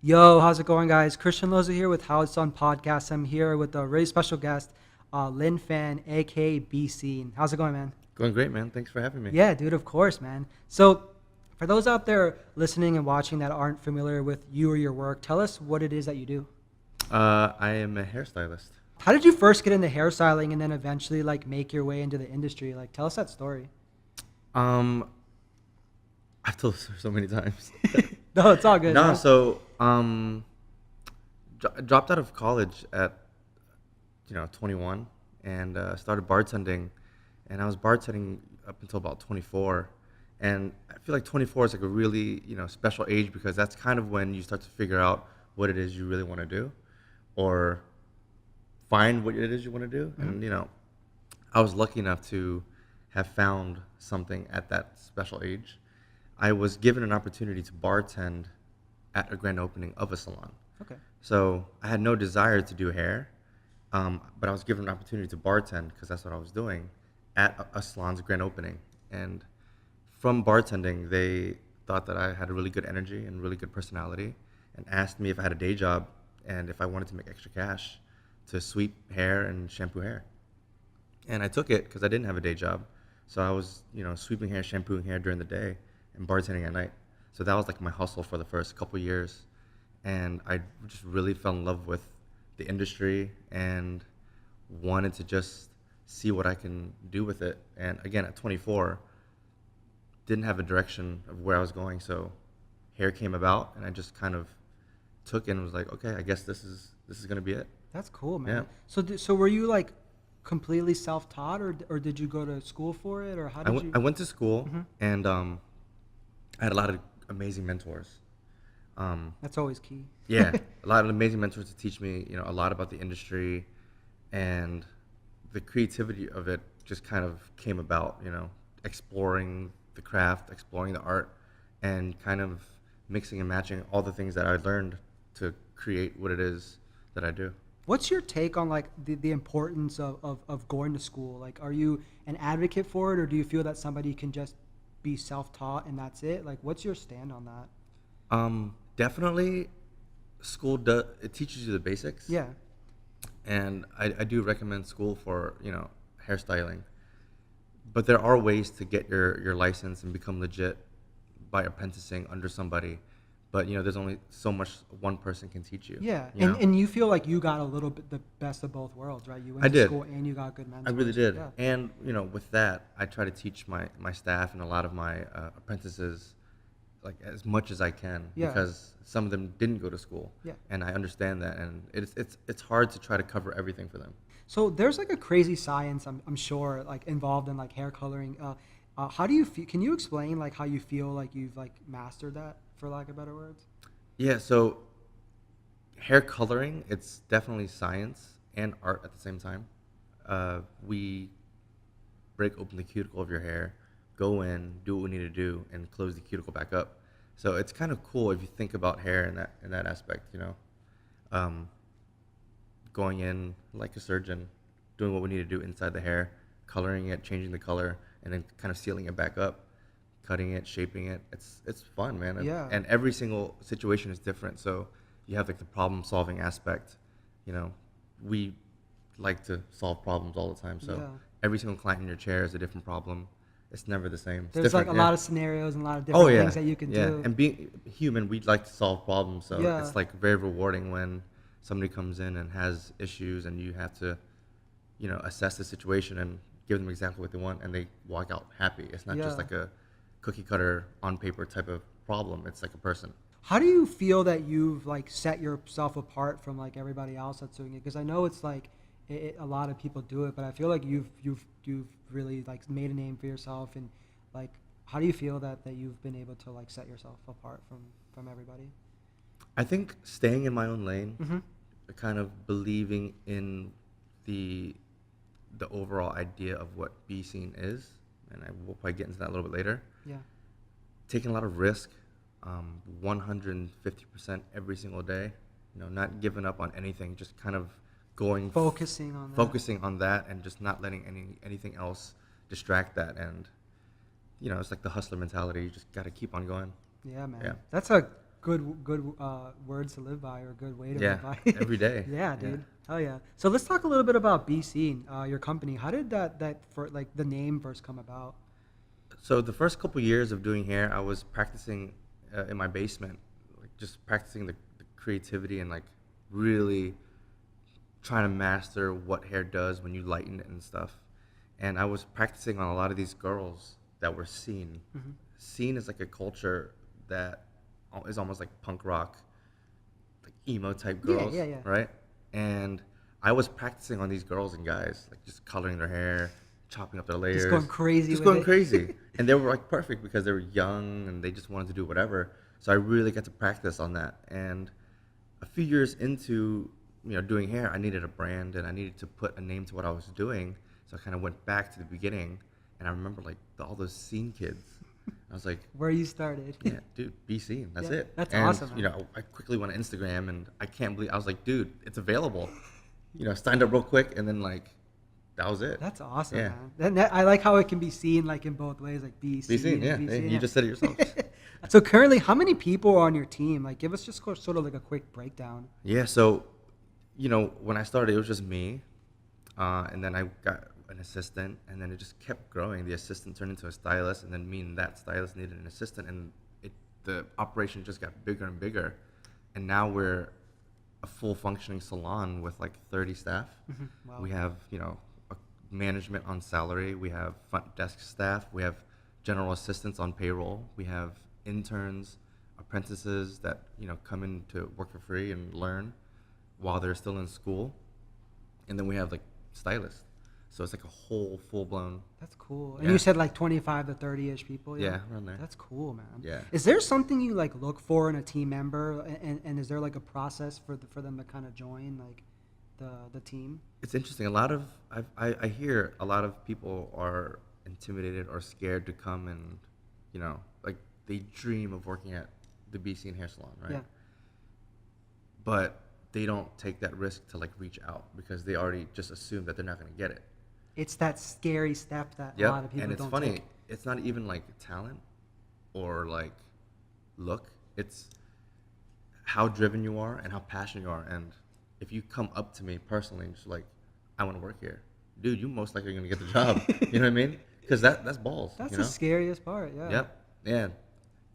Yo, how's it going, guys? Christian Loza here with How It's Done Podcast. I'm here with a really special guest, Linh Phan, aka Bescene. How's it going, man? Going great, man. Thanks for having me. Yeah, dude, of course, man. So, for those out there listening and watching that aren't familiar with you or your work, tell us what it is that you do. I am a hairstylist. How did you first get into hairstyling and then eventually like make your way into the industry? Like, tell us that story. Um, I've told this so many times. No, it's all good. No, man. so dropped out of college at 21 and started bartending, and I was bartending up until about 24, and I feel like 24 is like a really special age because that's kind of when you start to figure out what it is you really want to do, or find what it is you want to do. Mm-hmm. And I was lucky enough to have found something at that special age. I was given an opportunity to bartend at a grand opening of a salon. Okay. So I had no desire to do hair, but I was given an opportunity to bartend because that's what I was doing at a salon's grand opening. And from bartending, they thought that I had a really good energy and really good personality, and asked me if I had a day job and if I wanted to make extra cash to sweep hair and shampoo hair. And I took it because I didn't have a day job. So I was, sweeping hair, shampooing hair during the day and bartending at night. So that was like my hustle for the first couple years. And I just really fell in love with the industry and wanted to just see what I can do with it. And again, at 24, didn't have a direction of where I was going. So hair came about, and I just kind of took it and was like, okay, I guess this is going to be it. That's cool, man. Yeah. So were you like completely self-taught, or did you go to school for it, or how did you? I went to school, Mhm. and I had a lot of amazing mentors. That's always key. Yeah, a lot of amazing mentors to teach me, a lot about the industry, and the creativity of it just kind of came about, exploring the craft, exploring the art, and kind of mixing and matching all the things that I learned to create what it is that I do. What's your take on like the importance of going to school? Like, are you an advocate for it, or do you feel that somebody can just be self-taught and that's it? Like, what's your stand on that? Definitely, it teaches you the basics. Yeah. And I do recommend school for hairstyling, but there are ways to get your license and become legit by apprenticing under somebody. But there's only so much one person can teach you. Yeah, you know? and you feel like you got a little bit the best of both worlds, right? You went I to did. school and you got good mentors. I really did. Yeah. And with that, I try to teach my staff and a lot of my apprentices like as much as I can, Yeah. because some of them didn't go to school. Yeah. And I understand that, and it's hard to try to cover everything for them. So there's like a crazy science, I'm sure, like involved in like hair coloring. How do you feel? Can you explain like how you feel like you've like mastered that, for lack of better words? Yeah, so hair coloring, it's definitely science and art at the same time. We break open the cuticle of your hair, go in, do what we need to do, and close the cuticle back up. So it's kind of cool if you think about hair in that aspect, going in like a surgeon, doing what we need to do inside the hair, coloring it, changing the color, and then kind of sealing it back up, cutting it, shaping it. It's fun, man. Yeah. And every single situation is different. So you have like the problem solving aspect. We like to solve problems all the time. So Yeah. every single client in your chair is a different problem. It's never the same. It's There's like different, a yeah. lot of scenarios and a lot of different things that you can Yeah, do. and being human, we'd like to solve problems. So Yeah. it's like very rewarding when somebody comes in and has issues, and you have to, assess the situation and give them exactly what they want, and they walk out happy. It's not just Yeah. like a cookie cutter on paper type of problem. It's like a person. How do you feel that you've like set yourself apart from like everybody else that's doing it? Because I know it's like a lot of people do it, but I feel like you've really like made a name for yourself, and like how do you feel that you've been able to like set yourself apart from everybody? I think staying in my own lane, Mm-hmm. kind of believing in the overall idea of what B scene is, and I will probably get into that a little bit later. Yeah. Taking a lot of risk, 150% every single day, not giving up on anything, just kind of Focusing on that. focusing on that, and just not letting anything else distract that. And it's like the hustler mentality. You just got to keep on going. Yeah, man. Yeah. That's a good words to live by, or good way to Yeah, live by. every day. Yeah, Yeah. dude. Hell yeah. So let's talk a little bit about Bescene, your company. How did that for like the name first come about? So the first couple years of doing hair, I was practicing in my basement, like just practicing the creativity and like really trying to master what hair does when you lighten it and stuff. And I was practicing on a lot of these girls that were seen. Hmm. Scene is like a culture that is almost like punk rock, like emo type Yeah, girls, yeah, yeah. right? And I was practicing on these girls and guys, like just coloring their hair, chopping up their layers, Just going crazy just with going it. crazy. And they were like perfect because they were young and they just wanted to do whatever. So I really got to practice on that. And a few years into doing hair, I needed a brand and I needed to put a name to what I was doing. So I kind of went back to the beginning, and I remember like all those scene kids. I was like, Where you started. yeah, dude, be seen. That's Yeah, it. that's and, awesome, man. I quickly went on Instagram, and I can't believe I was like, dude, it's available. Signed up real quick, and then like that was it. That's awesome, Yeah. man. I like how it can be seen like in both ways, like be Be seen, yeah. and be Hey, seen. you just said it yourself. So currently, how many people are on your team? Like, give us just sort of like a quick breakdown. Yeah, so when I started, it was just me, and then I got an assistant, and then it just kept growing. The assistant turned into a stylist, and then me and that stylist needed an assistant, and the operation just got bigger and bigger, and now we're a full functioning salon with like 30 staff. Wow. We have a management on salary, we have front desk staff, we have general assistants on payroll, we have interns, apprentices that come in to work for free and learn while they're still in school, and then we have like stylists. So it's like a whole full-blown. That's cool. And Yeah. you said like 25 to 30-ish people. Yeah, around there. That's cool, man. Yeah. Is there something you like look for in a team member, and is there like a process for them to kind of join like the team? It's interesting. A lot of I hear a lot of people are intimidated or scared to come and like they dream of working at the Bescene hair salon, right? Yeah. But they don't take that risk to like reach out because they already just assume that they're not going to get it. It's that scary step that a Yep. lot of people And it's don't funny. take. It's not even like talent or like look. It's how driven you are and how passionate you are. And if you come up to me personally and just like, I want to work here, dude, you most likely going to get the job. You know what I mean? Because that's balls. That's the scariest part. Yeah. Yep. Yeah.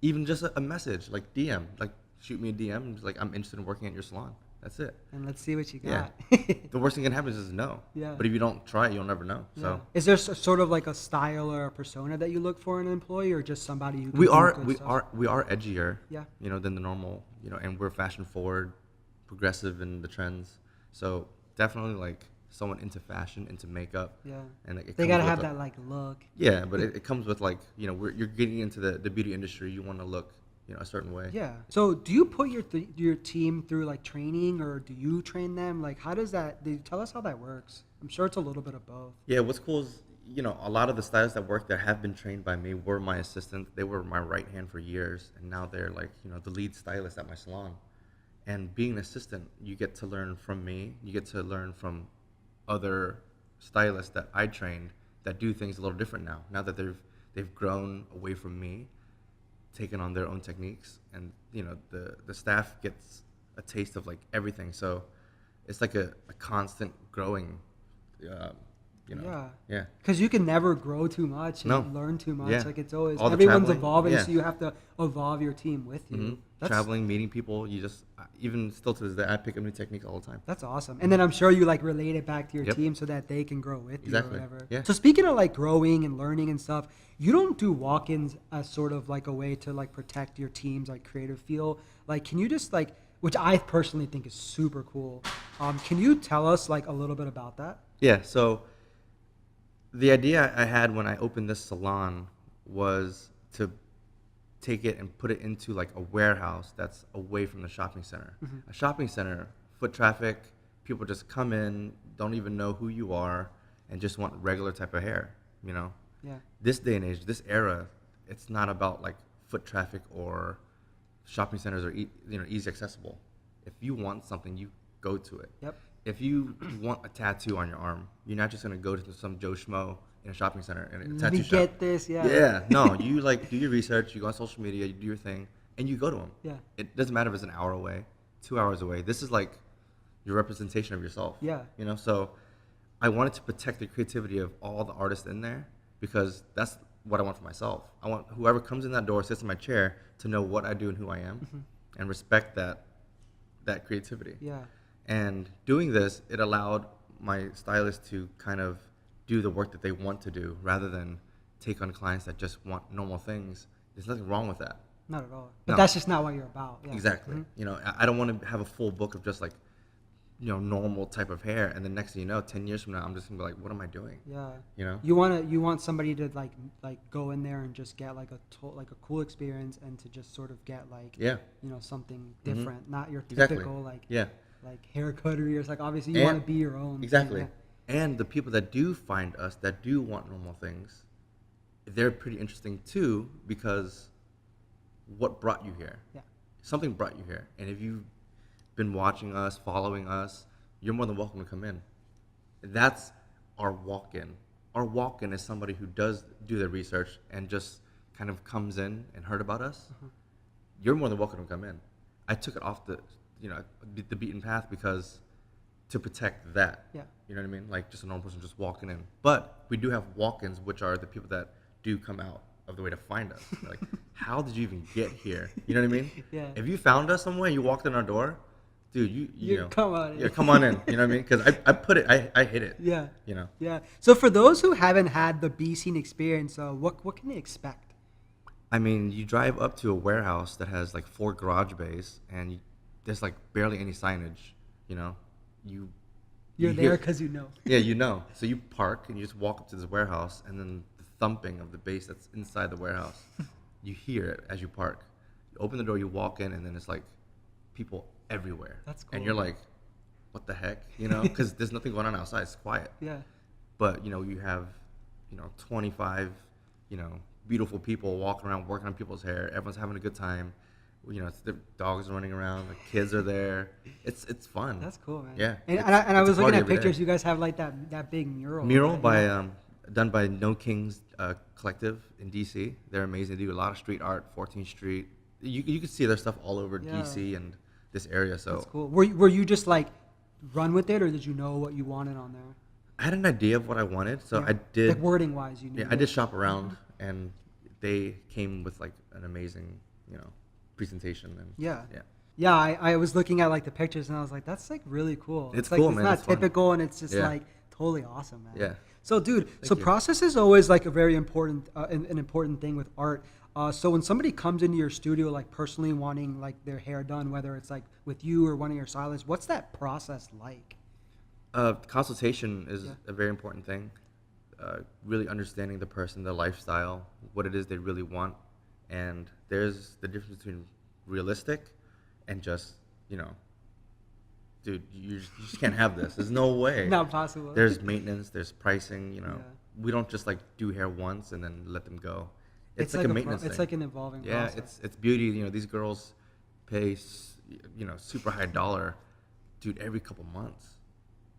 Even just a message, like DM, like shoot me a DM, and just like I'm interested in working at your salon. That's it. And let's see what you Yeah. got. The worst thing that can happen is no. Yeah. But if you don't try it, you'll never know. Yeah. So Is there sort of like a style or a persona that you look for in an employee, or just somebody who can we do are good we stuff? are edgier. Yeah. Than the normal. And we're fashion forward, progressive in the trends. So definitely like someone into fashion, into makeup. Yeah. And like, it They comes gotta with have a- that like look. Yeah, but it comes with like you're getting into the beauty industry. You want to look a certain way. Yeah. So do you put your team through like training, or do you train them? Like, how does that? Tell us how that works. I'm sure it's a little bit of both. Yeah, what's cool is, a lot of the stylists that work there have been trained by me, were my assistant. They were my right hand for years, and now they're like, the lead stylist at my salon. And being an assistant, you get to learn from me. You get to learn from other stylists that I trained that do things a little different now. Now that they've grown away from me, taken on their own techniques, and the staff gets a taste of like everything. So it's like a constant growing. Yeah. Yeah. Because you can never grow too much and No. learn too much. Yeah. Like, it's always All the everyone's traveling, evolving, yeah. so you have to evolve your team with you. Mhm. That's, Traveling, meeting people, you just even still to this day, I pick up new techniques all the time. That's awesome. And then I'm sure you like relate it back to your Yep. team so that they can grow with Exactly. you or whatever. Yeah. So speaking of like growing and learning and stuff, you don't do walk-ins as sort of like a way to like protect your team's like creative feel. Like, can you just like, which I personally think is super cool. Can you tell us like a little bit about that? Yeah. So the idea I had when I opened this salon was to take it and put it into like a warehouse that's away from the shopping center. A shopping center, foot traffic, people just come in, don't even know who you are, and just want regular type of hair. Yeah. This day and age, this era, it's not about like foot traffic or shopping centers are easy accessible. If you want something, you go to it. Yep. If you want a tattoo on your arm, you're not just gonna go to some Joe Schmo in a shopping center and a Let tattoo me shop. get this. Yeah. Yeah, no, you like do your research, you go on social media, you do your thing, and you go to them. Yeah. It doesn't matter if it's an hour away, 2 hours away. This is like your representation of yourself. Yeah. You know, so I wanted to protect the creativity of all the artists in there because that's what I want for myself. I want whoever comes in that door, sits in my chair, to know what I do and who I am, and respect that creativity. Yeah. And doing this, it allowed my stylist to kind of do the work that they want to do rather than take on clients that just want normal things. There's nothing wrong with that. Not at all. But No. that's just not what you're about. Yeah. Exactly. You know, I don't want to have a full book of just like, you know, normal type of hair, and then next thing you know, 10 years from now, I'm just gonna be like, what am I doing? Yeah. You know? You want somebody to like go in there and just get like a cool experience, and to just sort of get like Yeah. you know, something different, not your Exactly. typical like Yeah. like haircut, or like obviously you And- want to be your own. Exactly. Yeah. And the people that do find us, that do want normal things, they're pretty interesting too, because what brought you here? Yeah. Something brought you here. And if you've been watching us, following us, you're more than welcome to come in. That's our walk-in. Our walk-in is somebody who does do their research and just kind of comes in and heard about us. You're more than welcome to come in. I took it off the, you know, the beaten path because to protect that. Yeah. You know what I mean? Like just a normal person just walking in. But we do have walk-ins, which are the people that do come out of the way to find us. Like, how did you even get here? You know what I mean? Yeah. If you found us somewhere, you walked in our door, dude, you know. Come on in. Yeah, come on in. You know what I mean? Because I put it, I hit it. Yeah. You know. Yeah. So for those who haven't had the Bescene experience, what can they expect? I mean, you drive up to a warehouse that has like 4 garage bays, and there's like barely any signage. You know, You're you there hear- because you know. Yeah, you know. So you park and you just walk up to this warehouse, and then the thumping of the bass that's inside the warehouse, you hear it as you park. You open the door, you walk in, and then it's like people everywhere. That's And cool. you're like, what the heck? You know, because there's nothing going on outside. It's quiet. Yeah. But, you know, you have, 25, beautiful people walking around, working on people's hair. Everyone's having a good time. You know, it's the dogs are running around, the kids are there. It's fun. That's cool, man. Yeah. And, it's- and I it's a was looking party at every day. pictures. You guys have like that big mural. Mural right? by Yeah. done by No Kings Collective in DC. They're amazing. They do a lot of street art, 14th Street. You can see their stuff all over Yeah. DC and this area. So That's cool. Were you just like run with it, or did you know what you wanted on there? I had an idea of what I wanted. So Yeah. I did. Like wording wise, you knew. Yeah, I did shop around, and they came with like an amazing, presentation. And Yeah. yeah. Yeah, I was looking at like the pictures, and I was like, that's like really cool. It's like, cool, it's man. not It's fun. typical, and it's just Yeah. like totally awesome, man. Yeah. So, dude, so you. process is always like a very important, an important thing with art. So when somebody comes into your studio, like personally wanting like their hair done, whether it's like with you or one of your stylists, what's that process like? Consultation is Yeah. a very important thing. Really understanding the person, their lifestyle, what it is they really want, and there's the difference between realistic and just, dude, you just can't have this. There's no way. Not possible. There's maintenance, there's pricing. Yeah. We don't just like do hair once and then let them go. It's like like a maintenance It's thing. like an evolving Yeah, process. it's beauty. These girls pay, super high dollar, dude, every couple months,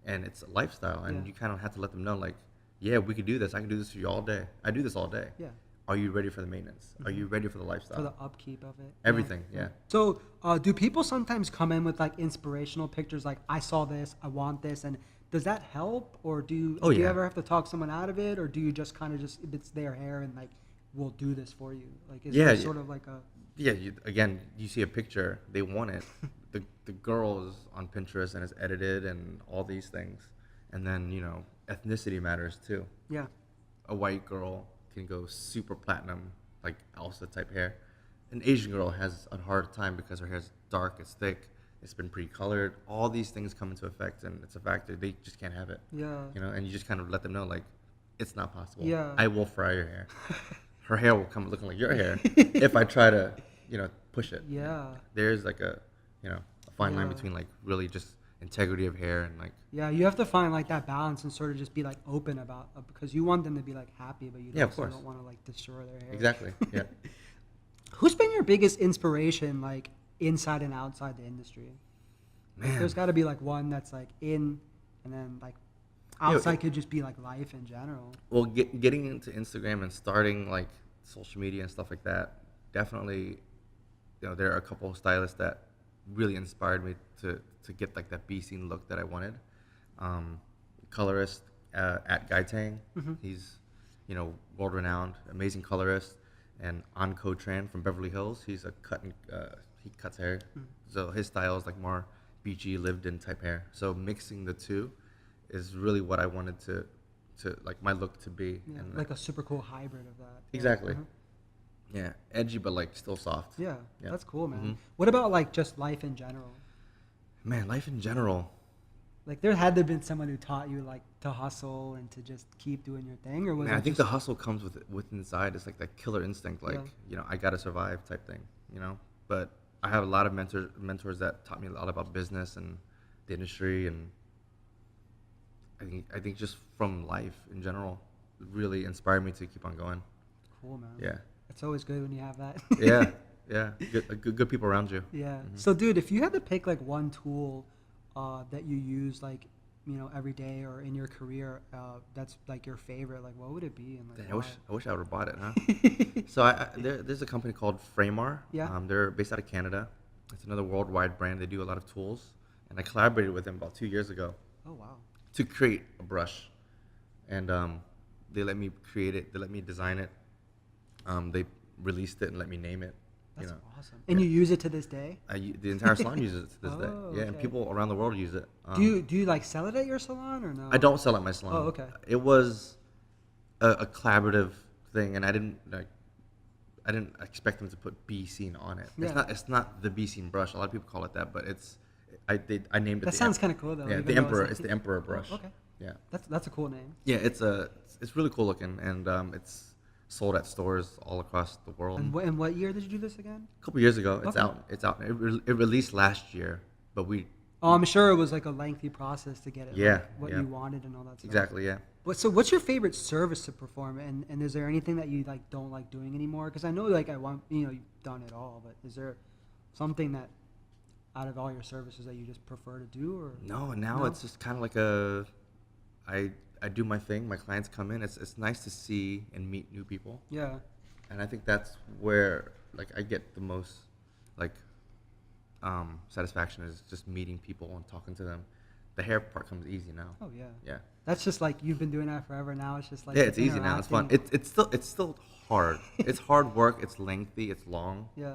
and it's a lifestyle. And Yeah. you kind of have to let them know, like, yeah, we could do this. I can do this for you all day. I do this all day. Yeah. Are you ready for the maintenance? Are you ready for the lifestyle? For the upkeep of it. Everything. Yeah. So, do people sometimes come in with like inspirational pictures, like I saw this, I want this, and does that help, or do you Oh, do you yeah. ever have to talk someone out of it, or do you just kind of just if it's their hair and like we'll do this for you? Like, is Yeah, there yeah. sort of like a Yeah. Again, you see a picture, they want it. the girl is on Pinterest and it's edited and all these things, and then ethnicity matters too. yeah A white girl can go super platinum, like Elsa type hair. An Asian girl has a hard time because her hair's dark, it's thick, it's been pre-colored. All these things come into effect, and it's a factor. They just can't have it. yeah And you just kind of let them know, like, it's not possible. Yeah. I will fry your hair. Her hair will come looking like your hair if I try to, push it. yeah There's like a fine line Yeah. between like really just integrity of hair and like, yeah you have to find like that balance and sort of just be like open about because you want them to be like happy, but you Yeah, of also course. don't want to like destroy their hair. exactly. Yeah. Who's been your biggest inspiration, like inside and outside the industry? Like, Man. there's got to be like one that's like in, and then like outside could just be like life in general. Well, getting into Instagram and starting like social media and stuff like that, definitely there are a couple of stylists that really inspired me to get like that Bescene look that I wanted. Um, Colorist at Gaitang, he's world renowned, amazing colorist, and Anko Tran from Beverly Hills. He's a he cuts hair, so his style is like more beachy, lived in type hair. So mixing the two is really what I wanted to like my look to be. Yeah, And like a super cool hybrid of that. exactly. Uh-huh. Yeah, edgy but like still soft. Yeah, Yeah. that's cool, man. Mhm. What about like just life in general? Man, life in general. Like had there been someone who taught you like to hustle and to just keep doing your thing, or was Man, it I think just, the hustle comes with inside. It's like that killer instinct, like Yeah. I gotta survive type thing. But I have a lot of mentors that taught me a lot about business and the industry, and I think just from life in general really inspired me to keep on going. cool, man? Yeah, It's always good when you have that. yeah, yeah. Good people around you. Yeah. So, dude, if you had to pick like one tool that you use like every day or in your career, that's like your favorite, like what would it be? And like Dang, I wish I would have bought it, huh? why? So there's a company called Framar. Yeah. They're based out of Canada. It's another worldwide brand. They do a lot of tools, and I collaborated with them about 2 years ago Oh wow. to create a brush, and they let me create it. They let me design it. They released it and let me name it. That's awesome. And you use it to this day? The entire salon uses it to this day. Oh, Yeah, and okay. people around the world use it. Do you like sell it at your salon or no? I don't sell at my salon. Oh, okay. It was a collaborative thing, and I didn't expect them to put Bescene on it. Yeah. It's not the Bescene brush. A lot of people call it that, but I named it. That sounds kind of cool though. Yeah, even the though Emperor. like It's the Emperor brush. Oh, okay. Yeah. That's a cool name. Yeah, it's really cool looking, and it's sold at stores all across the world. And what year did you do this again? A couple years ago, it's Okay. out. It's out. It released last year, but Oh, I'm sure it was like a lengthy process to get it. Yeah, like, what yeah. you wanted and all that stuff. exactly, yeah. So what's your favorite service to perform? And is there anything that you like don't like doing anymore? Because I know like you've done it all, but is there something that out of all your services that you just prefer to do or No, now No? it's just kind of like I do my thing. My clients come in. It's nice to see and meet new people, Yeah. and I think that's where like I get the most like satisfaction is just meeting people and talking to them. The hair part comes easy now. Oh yeah. Yeah, That's just like you've been doing that forever. Now it's just like yeah, it's easy now. It's fun. interacting. It's still hard. It's hard work. It's lengthy. It's long. Yeah.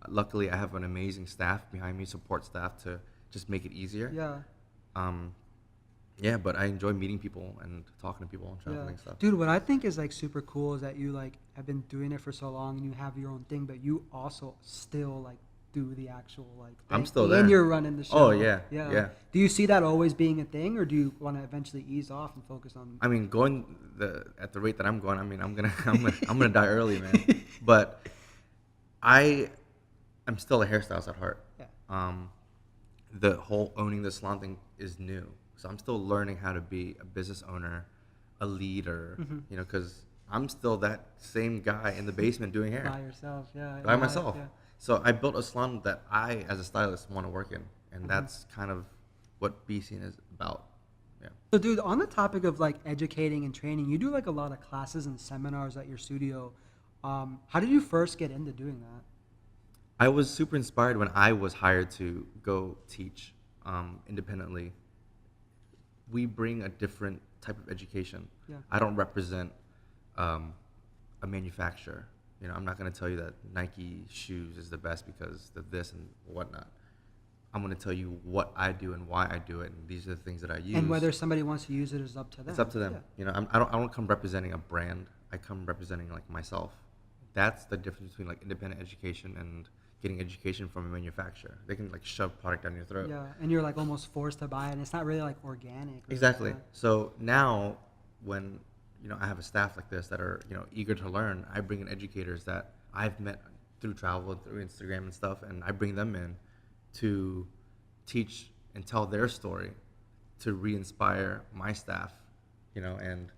Luckily, I have an amazing staff behind me, support staff to just make it easier. Yeah. Yeah, but I enjoy meeting people and talking to people and Yeah. traveling stuff. Dude, what I think is like super cool is that you like have been doing it for so long and you have your own thing, but you also still like do the actual like I'm thing, still and there. you're running the show. Oh, yeah, yeah. Do you see that always being a thing, or do you want to eventually ease off and focus on? I mean, at the rate that I'm going, I mean, I'm gonna die early, man. But I'm still a hairstylist at heart. Yeah. The whole owning the salon thing is new, so I'm still learning how to be a business owner, a leader. Because I'm still that same guy in the basement doing hair By yourself, yeah. by myself. Yeah. So I built a salon that I, as a stylist, want to work in, and that's kind of what Bescene is about. Yeah. So, dude, on the topic of like educating and training, you do like a lot of classes and seminars at your studio. How did you first get into doing that? I was super inspired when I was hired to go teach independently. We bring a different type of education. Yeah. I don't represent a manufacturer. I'm not going to tell you that Nike shoes is the best because of this and whatnot. I'm going to tell you what I do and why I do it, and these are the things that I use. And whether somebody wants to use it is up to them. It's up to them. Yeah. I don't come representing a brand. I come representing like myself. That's the difference between like independent education and getting education from a manufacturer. They can like shove product down your throat. Yeah, and you're like almost forced to buy it, and it's not really like organic. Or Exactly. something. So now when I have a staff like this that are eager to learn, I bring in educators that I've met through travel, through Instagram and stuff, and I bring them in to teach and tell their story to re-inspire my staff, and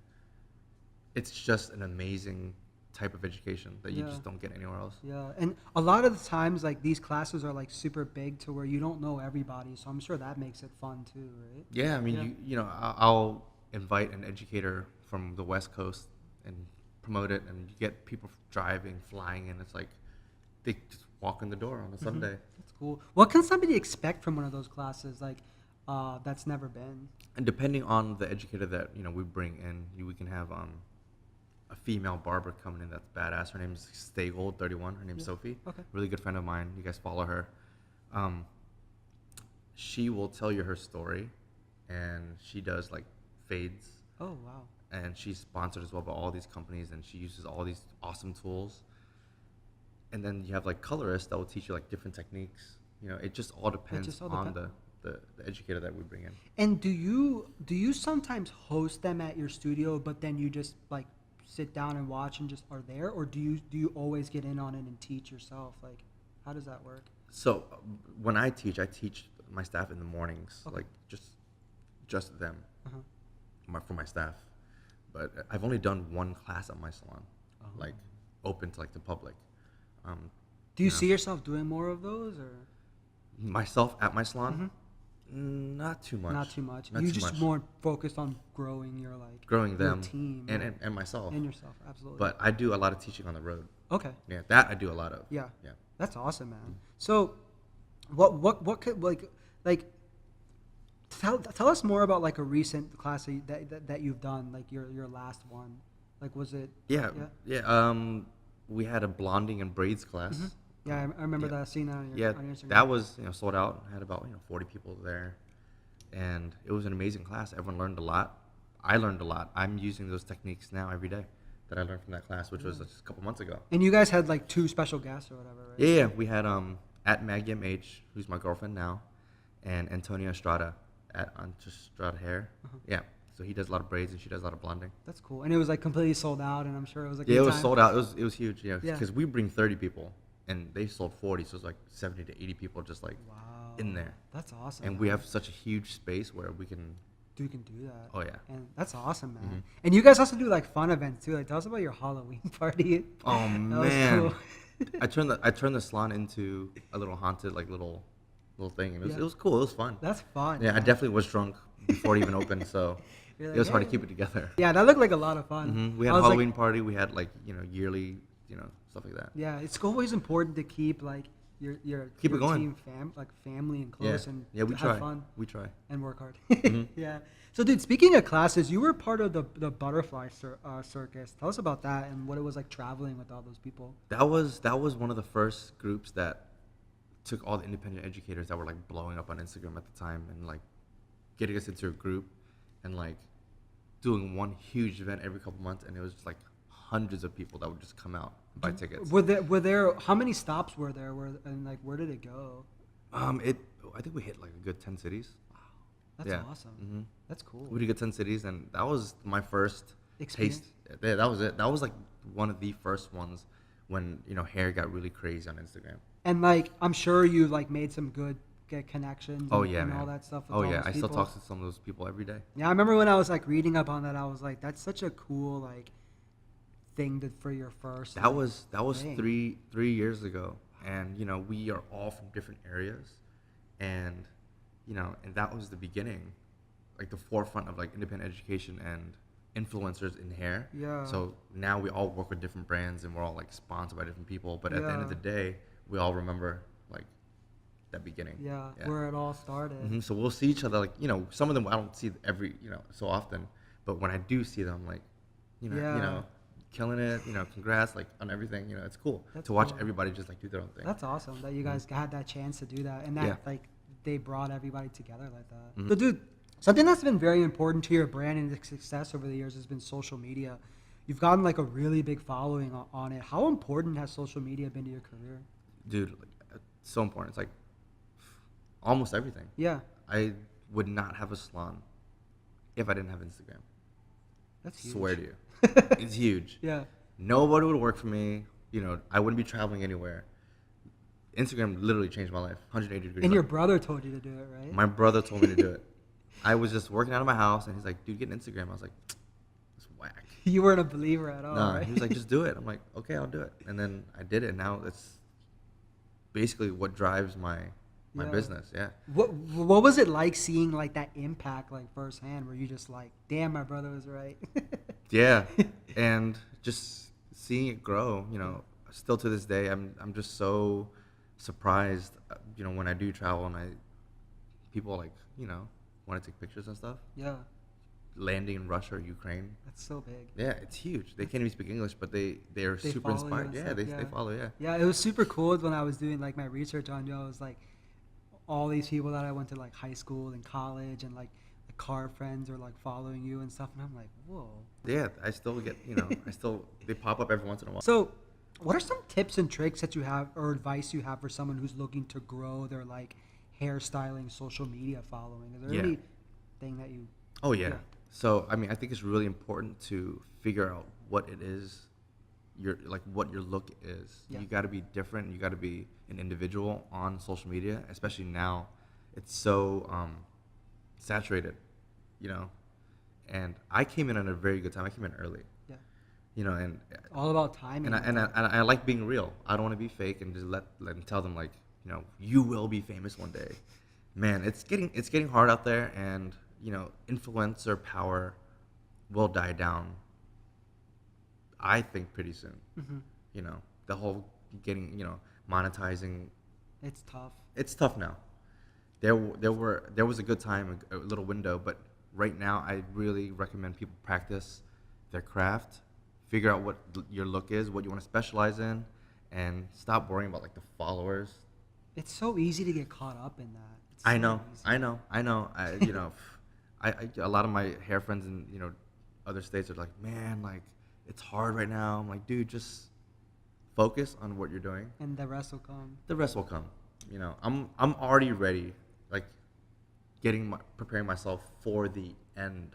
it's just an amazing type of education that you Yeah. just don't get anywhere else. Yeah, and a lot of the times, like these classes are like super big to where you don't know everybody, so I'm sure that makes it fun too, right? Yeah, I mean, I'll invite an educator from the West Coast and promote it, and you get people driving, flying, and it's like they just walk in the door on a Sunday. That's cool. What can somebody expect from one of those classes, like, that's never been? And depending on the educator that we bring in, we can have a female barber coming in that's badass. Her name's Staygold31. Her name's Sophie. Okay. Really good friend of mine. You guys follow her. She will tell you her story, and she does like fades. Oh wow. And she's sponsored as well by all these companies, and she uses all these awesome tools. And then you have like colorists that will teach you like different techniques. It just all depends on the educator that we bring in. And do you sometimes host them at your studio, but then you just like sit down and watch and just are there, or do you always get in on it and teach yourself? Like, how does that work? So when I teach my staff in the mornings, Okay. like just them, for my staff. But I've only done one class at my salon, like open to like the public. Do you see yourself doing more of those, or Myself at my salon? Not too much. not too much? Not You too just much. more focused on growing your Growing your them team and myself. and yourself. Absolutely. But I do a lot of teaching on the road. okay. Yeah, that I do a lot of. Yeah. Yeah. That's awesome, man. So, what could like tell us more about like a recent class that you've done, like your last one. Like, was it? Yeah. We had a blonding and braids class. Yeah, I remember Yeah. that. Seeing that on your, Yeah, on your Instagram. that was sold out. Had about 40 people there, and it was an amazing class. Everyone learned a lot. I learned a lot. I'm using those techniques now every day that I learned from that class, which was just a couple months ago. And you guys had like 2 special guests or whatever, right? Yeah, we had at Maggie MH, who's my girlfriend now, and Antonia Estrada at Estrada Hair. Yeah, so he does a lot of braids and she does a lot of blonding. That's cool. And it was like completely sold out, and I'm sure it was like Yeah, it was sold out. It was huge. Yeah, Yeah. because we bring 30 people and they sold 40, so it was like 70 to 80 people just like Wow. in there. That's awesome. And we have such a huge space where we can. You can do that. Oh yeah. And that's awesome, man. And you guys also do like fun events too. Like, tell us about your Halloween party. Oh That man, was cool. I turned the salon into a little haunted like little thing. And Yeah. it was cool. It was fun. That's fun. Yeah, I man. definitely was drunk before it even opened, so You're it like, was hard to "Hey." keep it together. Yeah, that looked like a lot of fun. We had I a was like- Halloween party. We had like yearly stuff like that. Yeah, it's always important to keep like your Keep your it going. team family and close and Yeah, we have try. fun We try. and work hard. Yeah. So, dude, speaking of classes, you were part of the butterfly circus. Tell us about that and what it was like traveling with all those people. That was one of the first groups that took all the independent educators that were like blowing up on Instagram at the time and like getting us into a group and like doing one huge event every couple months, and it was just like hundreds of people that would just come out and buy tickets. Were there how many stops were there? And like where did it go? I think we hit like a good 10 cities. That's Yeah. awesome. That's cool. We did get 10 cities, and that was my first Experience? taste. Yeah, that was it. That was like one of the first ones when hair got really crazy on Instagram. And like I'm sure you like made some good connections. Oh and, yeah, and man. all that stuff. With Oh all yeah, those I still people. talk to some of those people every day. Yeah, I remember when I was like reading up on that, I was like, that's such a cool like thing for your first. That was thing. 3 years ago, and we are all from different areas, and and that was the beginning, like the forefront of like independent education and influencers in hair. Yeah. So now we all work with different brands, and we're all like sponsored by different people. But at the end of Yeah. the day, we all remember like that beginning. Yeah, where it all started. So we'll see each other like some of them I don't see every so often, but when I do see them, like Yeah. killing it. Congrats like on everything. It's cool That's to watch cool. everybody just like do their own thing. That's awesome that you guys had that chance to do that, and that Yeah. like they brought everybody together like that. So, dude, something that's been very important to your brand and its success over the years has been social media. You've gotten like a really big following on it. How important has social media been to your career? Dude, like, it's so important. It's like almost everything. Yeah, I would not have a salon if I didn't have Instagram. that's huge. Swear to you, it's huge. Yeah, Nobody would work for me. I wouldn't be traveling anywhere. Instagram literally changed my life 180 degrees. and your brother told you to do it, right? My brother told me to do it. I was just working out of my house, and he's like, "Dude, get an Instagram." I was like, "It's whack." You weren't a believer at all, Nah, right? he was like, "Just do it." I'm like, "Okay, I'll do it." And then I did it. And now it's basically what drives my Yeah. business. Yeah. What was it like seeing like that impact like firsthand? Were you just like, damn, my brother was right? Yeah, and just seeing it grow, still to this day, I'm just so surprised, when I do travel and people like, want to take pictures and stuff. Yeah. Landing in Russia or Ukraine. That's so big. Yeah, it's huge. They can't even speak English, but they're They super follow you inspired. and Yeah, stuff, they follow. Yeah. Yeah, it was super cool when I was doing like my research on you. I was like, all these people that I went to like high school and college and like the car friends are like following you and stuff, and I'm like, whoa. Yeah, I still get, they pop up every once in a while. So, what are some tips and tricks that you have or advice you have for someone who's looking to grow their like hairstyling social media following? Is there Yeah. anything that you? Oh yeah. So I mean, I think it's really important to figure out what it is, what your look is. Yeah. You got to be different. You got to be an individual on social media, especially now. It's so saturated, And I came in at a very good time. I came in early. Yeah. And All about timing. and I like being real. I don't want to be fake and just let them tell them like, you will be famous one day. Man, it's getting hard out there, and influencer power will die down, I think, pretty soon. Mm-hmm. The whole getting, monetizing. It's tough. It's tough now. There was a good time, a little window, but right now I really recommend people practice their craft, figure out what your look is, what you want to specialize in, and stop worrying about like the followers. It's so easy to get caught up in that. It's I so know. easy. A lot of my hair friends in other states are like, man, like it's hard right now. I'm like, dude, just focus on what you're doing. And the rest will come. The rest will come. I'm already ready, like preparing myself for the end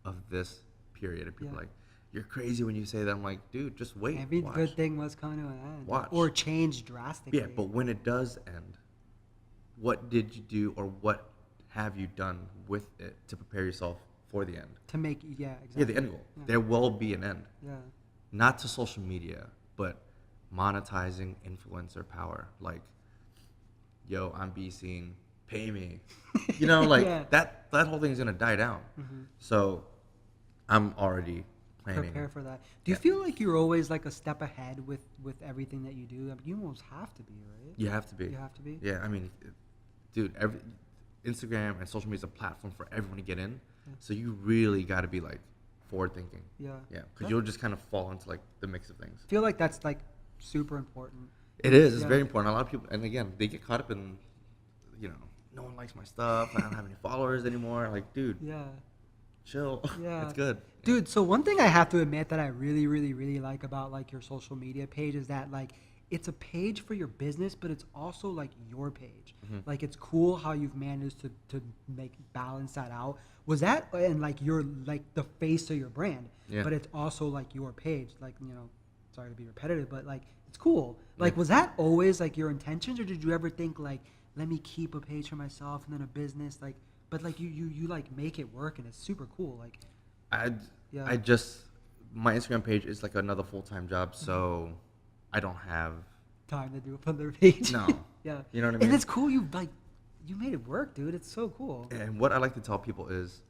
of this period. And people are like, you're crazy when you say that. I'm like, dude, just wait. Every watch. good thing must come to an end. Watch. Or change drastically. Yeah, but when it does end, what did you do, or what have you done with it to prepare yourself for the end? To make, exactly. Yeah, the end goal. Yeah. There will be an end. Yeah. Not to social media, but monetizing influencer power. Like, yo, I'm Bescene, pay me. Yeah. that whole thing's gonna die down. Mm-hmm. So I'm already planning. Prepare for that. Do you feel like you're always like a step ahead with everything that you do? I mean, you almost have to be, right? You have to be. You have to be? Yeah, I mean, dude, Instagram and social media is a platform for everyone to get in. Yeah. So you really got to be like forward thinking. Yeah. Yeah, because you'll just kind of fall into like the mix of things. I feel like that's like super important. It is. It's very important. A lot of people, and again, they get caught up in, no one likes my stuff. I don't have any followers anymore. Like, dude. Yeah. Chill. Yeah. It's good. Dude, so one thing I have to admit that I really, really, really like about like your social media page is that like it's a page for your business, but it's also like your page. Mm-hmm. Like it's cool how you've managed to make balance that out. Was that and like you're like the face of your brand, but it's also like your page. Like, sorry to be repetitive, but like it's cool. Like was that always like your intentions, or did you ever think like, let me keep a page for myself and then a business? Like, but like you like make it work, and it's super cool. Like, I just, my Instagram page is like another full-time job, so I don't have time to do a other page. No. Yeah. You know what I mean? And it's cool. You made it work, dude. It's so cool. And what I like to tell people is,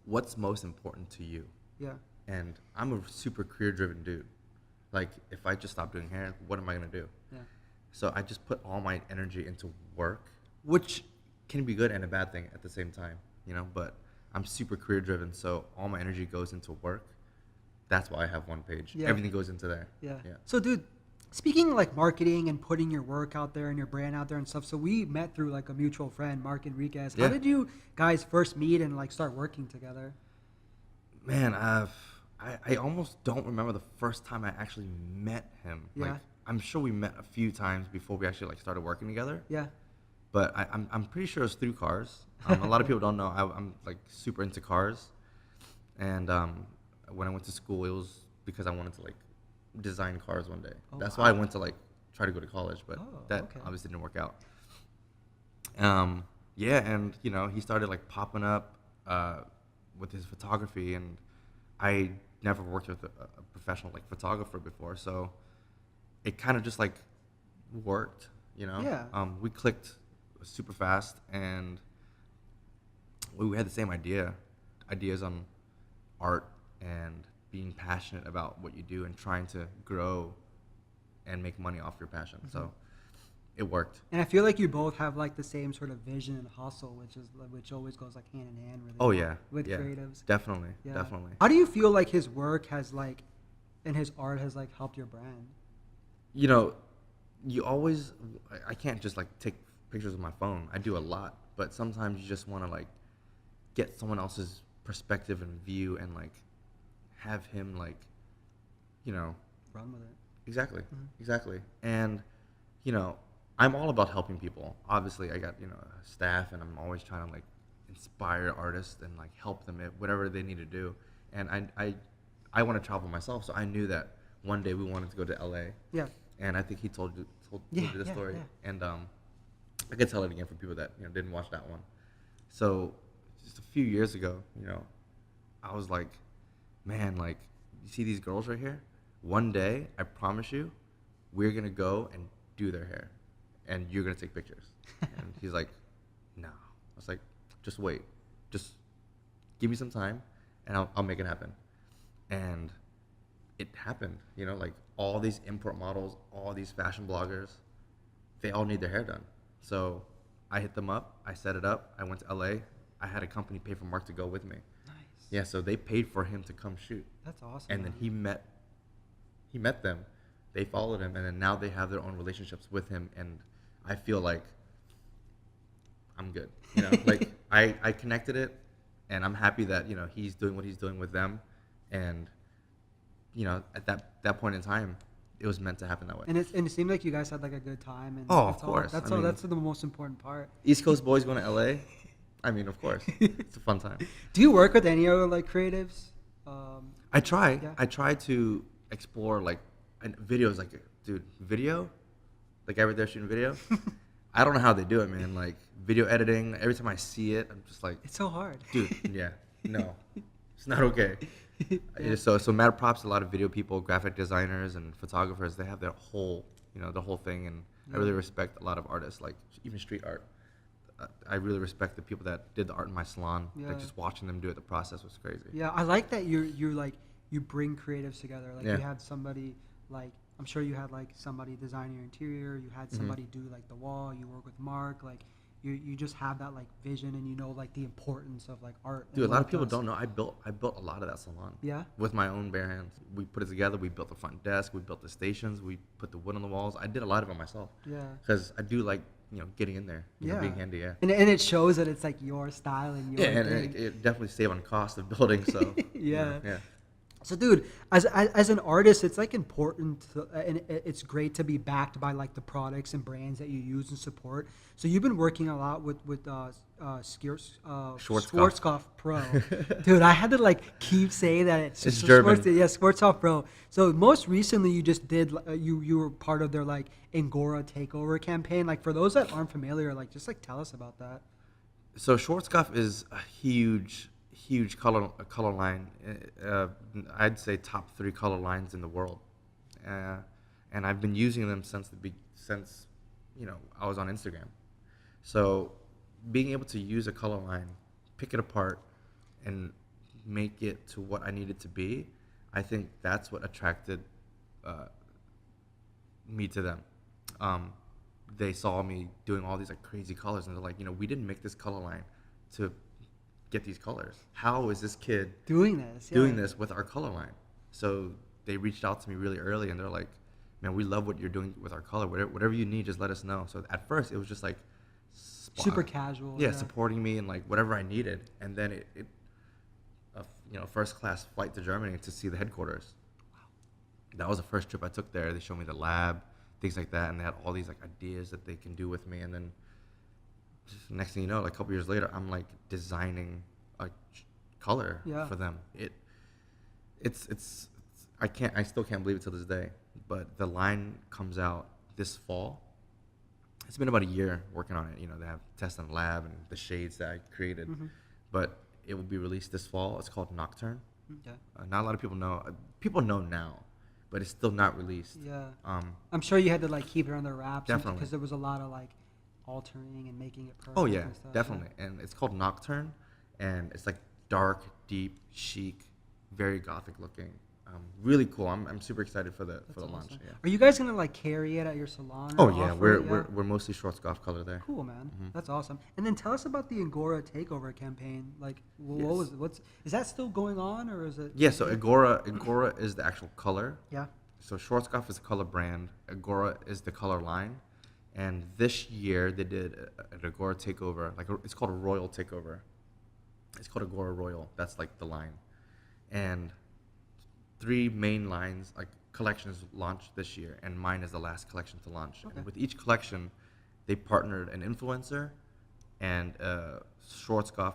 what's most important to you? Yeah. And I'm a super career-driven dude. Like, if I just stop doing hair, what am I gonna do? Yeah. So I just put all my energy into work, which can be good and a bad thing at the same time, but I'm super career driven, so all my energy goes into work. That's why I have one page. Yeah. Everything goes into there. Yeah. Yeah. So, dude, speaking of like marketing and putting your work out there and your brand out there and stuff, so we met through like a mutual friend, Mark Enriquez. How did you guys first meet and like start working together? Man, I almost don't remember the first time I actually met him. Yeah. Like, I'm sure we met a few times before we actually like started working together. Yeah. But I'm pretty sure it was through cars. A lot of people don't know I'm like super into cars, and when I went to school, it was because I wanted to like design cars one day. That's why I went to like try to go to college, but that obviously didn't work out. Yeah, and he started like popping up with his photography, and I never worked with a professional like photographer before, so it kind of just like worked, Yeah. We clicked super fast, and we had the same ideas on art and being passionate about what you do and trying to grow and make money off your passion. So it worked. And I feel like you both have like the same sort of vision and hustle, which always goes like hand in hand, really. Oh yeah, With yeah, creatives. definitely, Yeah. definitely. How do you feel like his work has like, and his art has like helped your brand? You know, you always, I can't just like take pictures with my phone. I do a lot, but sometimes you just want to like get someone else's perspective and view and like have him like, you know, Run with it. exactly, exactly. And, you know, I'm all about helping people. Obviously, I got, you know, a staff, and I'm always trying to like inspire artists and like help them at whatever they need to do. And I want to travel myself, so I knew that one day we wanted to go to LA. Yeah. And I think he told you the story. Yeah. And I could tell it again for people that, you know, didn't watch that one. So just a few years ago, you know, I was like, man, like, you see these girls right here? One day, I promise you, we're gonna go and do their hair, and you're gonna take pictures. And he's like, no. I was like, just wait, just give me some time, and I'll make it happen. And it happened, you know, like all these import models, all these fashion bloggers, they all need their hair done. So I hit them up, I set it up, I went to LA, I had a company pay for Mark to go with me. Nice. Yeah, so they paid for him to come shoot. That's awesome. And then he met them, they followed him, and then now they have their own relationships with him, and I feel like I'm good. You know, like I connected it, and I'm happy that, you know, he's doing what he's doing with them, and you know, at that point in time, it was meant to happen that way. And it seemed like you guys had like a good time. And Oh, of that's all- course. That's I all. mean- That's the most important part. East Coast boys going to LA, I mean, of course, it's a fun time. Do you work with any other like creatives? I try. Yeah. I try to explore like videos. Like, dude, video. Like every day shooting video. I don't know how they do it, man. Like video editing. Every time I see it, I'm just like, It's so hard. dude, yeah, no, it's not okay. Yeah. So mad props to a lot of video people, graphic designers, and photographers. They have their whole, you know, the whole thing, and I really respect a lot of artists, like even street art. I really respect the people that did the art in my salon. Yeah. Like just watching them do it, the process was crazy. Yeah, I like that you're like you bring creatives together. Like Yeah. you had somebody like I'm sure you had like somebody design your interior. You had somebody do like the wall. You work with Mark. Like you just have that like vision, and you know like the importance of like art. and Dude, a what lot it of people does. don't know. I built a lot of that salon. Yeah. With my own bare hands. We put it together. We built the front desk. We built the stations. We put the wood on the walls. I did a lot of it myself. Yeah. Because I do like, you know, getting in there. You know, being handy, yeah. And it shows that it's like your style and your Yeah, and thing. it definitely saved on cost of building. So you know, Yeah. yeah. So, dude, as an artist, it's like important, and it's great to be backed by like the products and brands that you use and support. So you've been working a lot with Schwarzkopf Pro, dude. I had to like keep saying that it's German. Schwarzkopf Pro. So most recently, you just did you were part of their like Angora takeover campaign. Like for those that aren't familiar, like just like tell us about that. So Schwarzkopf is a huge color line. I'd say top 3 color lines in the world, and I've been using them since you know, I was on Instagram. So being able to use a color line, pick it apart, and make it to what I need it to be, I think that's what attracted me to them. They saw me doing all these like crazy colors, and they're like, you know, we didn't make this color line to get these colors. How is this kid Doing this with our color line? So they reached out to me really early, and they're like, man, we love what you're doing with our color. Whatever you need, just let us know. So at first it was just like super casual. yeah, supporting me and like whatever I needed. And then it you know, first class flight to Germany to see the headquarters. That was the first trip I took there. They showed me the lab, things like that, and they had all these like ideas that they can do with me. And then just next thing you know, like a couple years later, I'm like designing a color for them. It's I still can't believe it till this day. But the line comes out this fall. It's been about a year working on it. You know, they have tests in the lab and the shades that I created. But it will be released this fall. It's called Nocturne. Okay. Not a lot of people know. People know now, but it's still not released. Yeah. Um, I'm sure you had to like keep it under wraps. Definitely. Because there was a lot of like altering and making it perfect. oh yeah, and stuff, definitely. And it's called Nocturne, and it's like dark, deep, chic, very gothic looking. Really cool. I'm super excited for the That's launch. awesome. Yeah. Are you guys gonna like carry it at your salon? Oh Or yeah, offer it? we're mostly Schwarzkopf color there. Cool, man. Mhm. That's awesome. And then tell us about the Angora takeover campaign. Like, what Yes. was what's is that still going on or is it? Yeah, so Agora is the actual color. Yeah. So Schwarzkopf is a color brand. Agora is the color line. And this year they did an Agora takeover. It's called a Royal takeover. It's called Agora Royal. That's like the line. And 3 main lines, like collections launched this year, and mine is the last collection to launch. Okay. And with each collection, they partnered an influencer and a Schwarzkopf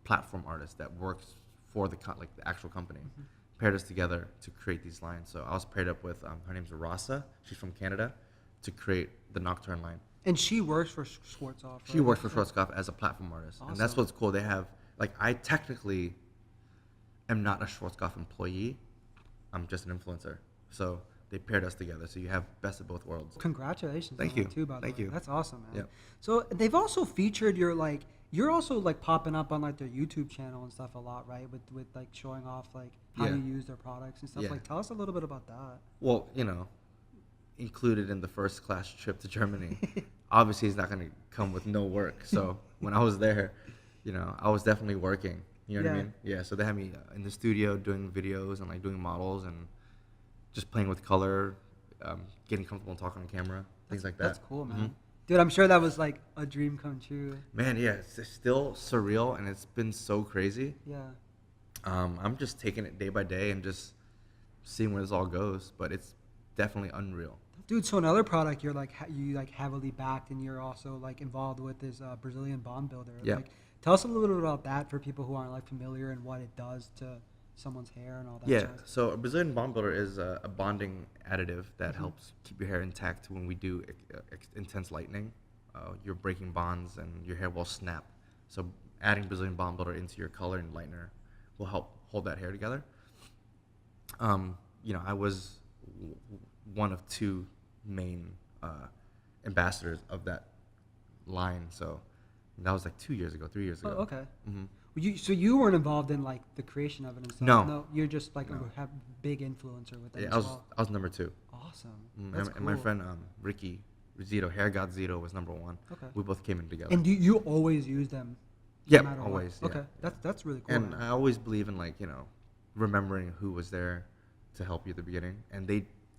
platform artist that works for the the actual company. Mm-hmm. Paired us together to create these lines. So I was paired up with her name's Rasa. She's from Canada, to create the Nocturne line. And she works for Schwarzkopf. She works for Schwarzkopf as a platform artist, and that's Awesome. what's cool. They have I technically am not a Schwarzkopf employee. I'm just an influencer. So they paired us together. So you have best of both worlds. Congratulations. Thank on you. that too, by the Thank way. you. That's awesome, man. Yep. So they've also featured you're also like popping up on like their YouTube channel and stuff a lot, right? With like showing off like how Yeah. you use their products and stuff. Yeah. Like, tell us a little bit about that. Well, included in the first class trip to Germany. Obviously, he's not going to come with no work. So when I was there, I was definitely working. You know what I Yeah. mean? Yeah. So they had me in the studio doing videos and like doing models and just playing with color, getting comfortable talking on camera, things like that. That's cool, man. Mhm. Dude, I'm sure that was like a dream come true. Man, yeah, it's still surreal and it's been so crazy. Yeah. I'm just taking it day by day and just seeing where this all goes. But it's definitely unreal. Dude, so another product you're like you like heavily backed and you're also like involved with is Brazilian Bond Builder. Yeah. Like, tell us a little bit about that for people who aren't like familiar and what it does to someone's hair and all that. Yeah, jazz. so a Brazilian bond builder is a bonding additive that Mm-hmm. helps keep your hair intact when we do intense lightning. You're breaking bonds and your hair will snap. So adding Brazilian bond builder into your color and lightener will help hold that hair together. I was one of 2 main ambassadors of that line. So that was like 2 years ago, 3 years Oh, ago. okay. hmm So you weren't involved in like the creation of it and stuff. No. You're just like No. a big influencer with it Yeah, as well. I was number 2. Awesome. Mm, That's and my cool. friend Ricky Zito, Hair God Zito, was number 1. Okay. We both came in together. And do you always use them? Yeah, matter what? always. Yeah. Okay, that's really cool. And man. I always believe in remembering who was there to help you at the beginning. And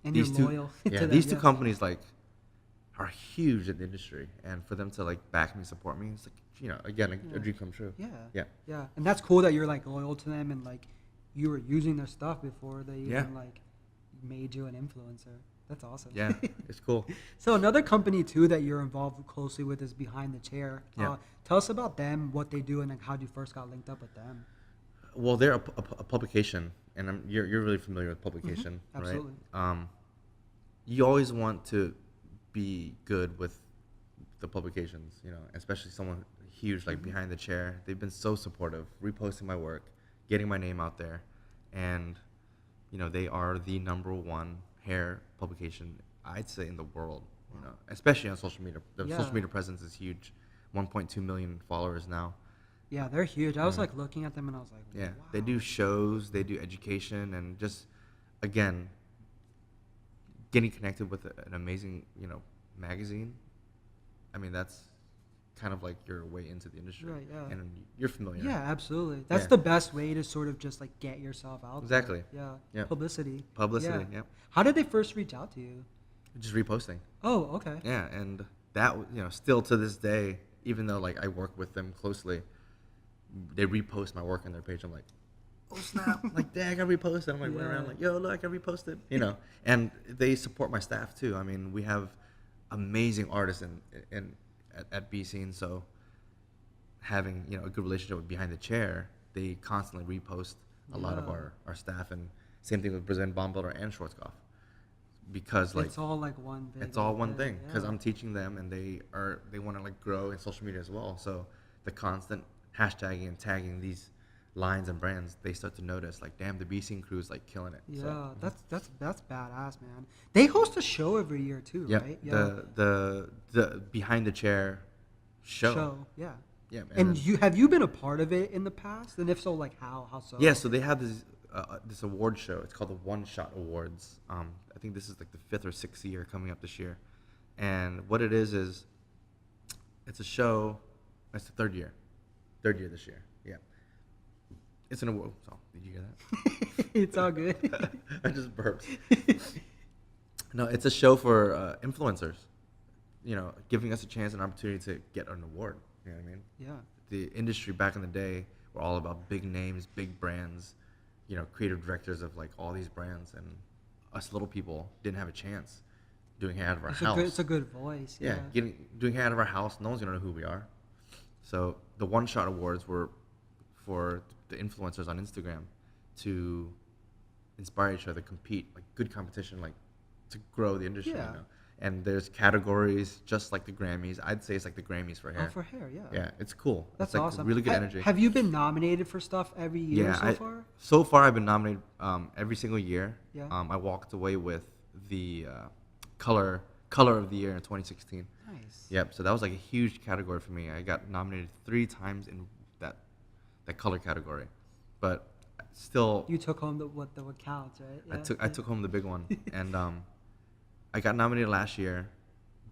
And these you're 2 loyal yeah, to them, these 2 yeah. companies are huge in the industry, and for them to back me, support me, it's again Yeah. a dream come true. Yeah. Yeah. Yeah. And that's cool that you're like loyal to them and like you were using their stuff before they Yeah. even like made you an influencer. That's awesome. Yeah, it's cool. So another company too that you're involved closely with is Behind the Chair. Yeah. Tell us about them, what they do, and like how you first got linked up with them. Well, they're a publication, and you're really familiar with publication, Mm-hmm. Absolutely. right? You always want to be good with the publications, especially someone huge like Behind the Chair. They've been so supportive, reposting my work, getting my name out there, and they are the number 1 hair publication, I'd say, in the world. Especially on social media. The Yeah. social media presence is huge. 1.2 million followers now. Yeah, they're huge. I was Mhm. like looking at them and I was like, Yeah, wow. they do shows, they do education, and just again, getting connected with an amazing, magazine. I mean, that's kind of like your way into the industry. Right, yeah. And you're familiar. Yeah, absolutely. That's Yeah. the best way to sort of just like get yourself out Exactly. there. Yeah. Yeah. Publicity. Publicity. Yeah. Yep. How did they first reach out to you? Just reposting. Oh, okay. Yeah, and that still to this day, even though I work with them closely, they repost my work on their page. I'm like, oh snap! Like, dang, I got reposted. I'm like running around Yeah. like, yo, look, I got reposted. And they support my staff too. I mean, we have amazing artists at Bescene, so having a good relationship with Behind the Chair, they constantly repost a lot of Yeah. our staff, and same thing with Brazilian Bomb Builder and Schwarzkopf, because It's all like one big. it's all one thing, because yeah. I'm teaching them, and they want to grow in social media as well. So the constant hashtagging and tagging these lines and brands, they start to notice damn, the B scene crew is killing it. Yeah, So, that's badass, man. They host a show every year too, yeah, right? Yeah. the Behind the Chair show. Yeah. Yeah, And then- you have you been a part of it in the past? And if so, like how so? yeah, so they have this this award show. It's called the One Shot Awards. I think this is like the 5th or 6th year coming up this year. And what it is it's a show. It's the 3rd year. 3rd year this year. Yeah. It's an award. So, did you hear that? It's all good. I just burped. No, it's a show for influencers. You know, giving us a chance and opportunity to get an award. You know what I mean? Yeah. The industry back in the day were all about big names, big brands, you know, creative directors of like all these brands, and us little people didn't have a chance doing hair out of our house. It's a good voice. Yeah, doing hair out of our house, no one's gonna know who we are. So the One Shot Awards were for the influencers on Instagram to inspire each other, compete, like good competition, like to grow the industry. Yeah. You know? And there's categories just like the Grammys. I'd say it's like the Grammys for hair. Oh, for hair, yeah. Yeah, it's cool. That's it's like awesome. Really good energy. Have you been nominated for stuff every year so far? So far, I've been nominated every single year. Yeah. I walked away with the color of the year in 2016. Nice. Yep. So that was like a huge category for me. I got nominated 3 times in that color category, but still. You took home what counts, right? Yeah. I took home the big one, and I got nominated last year,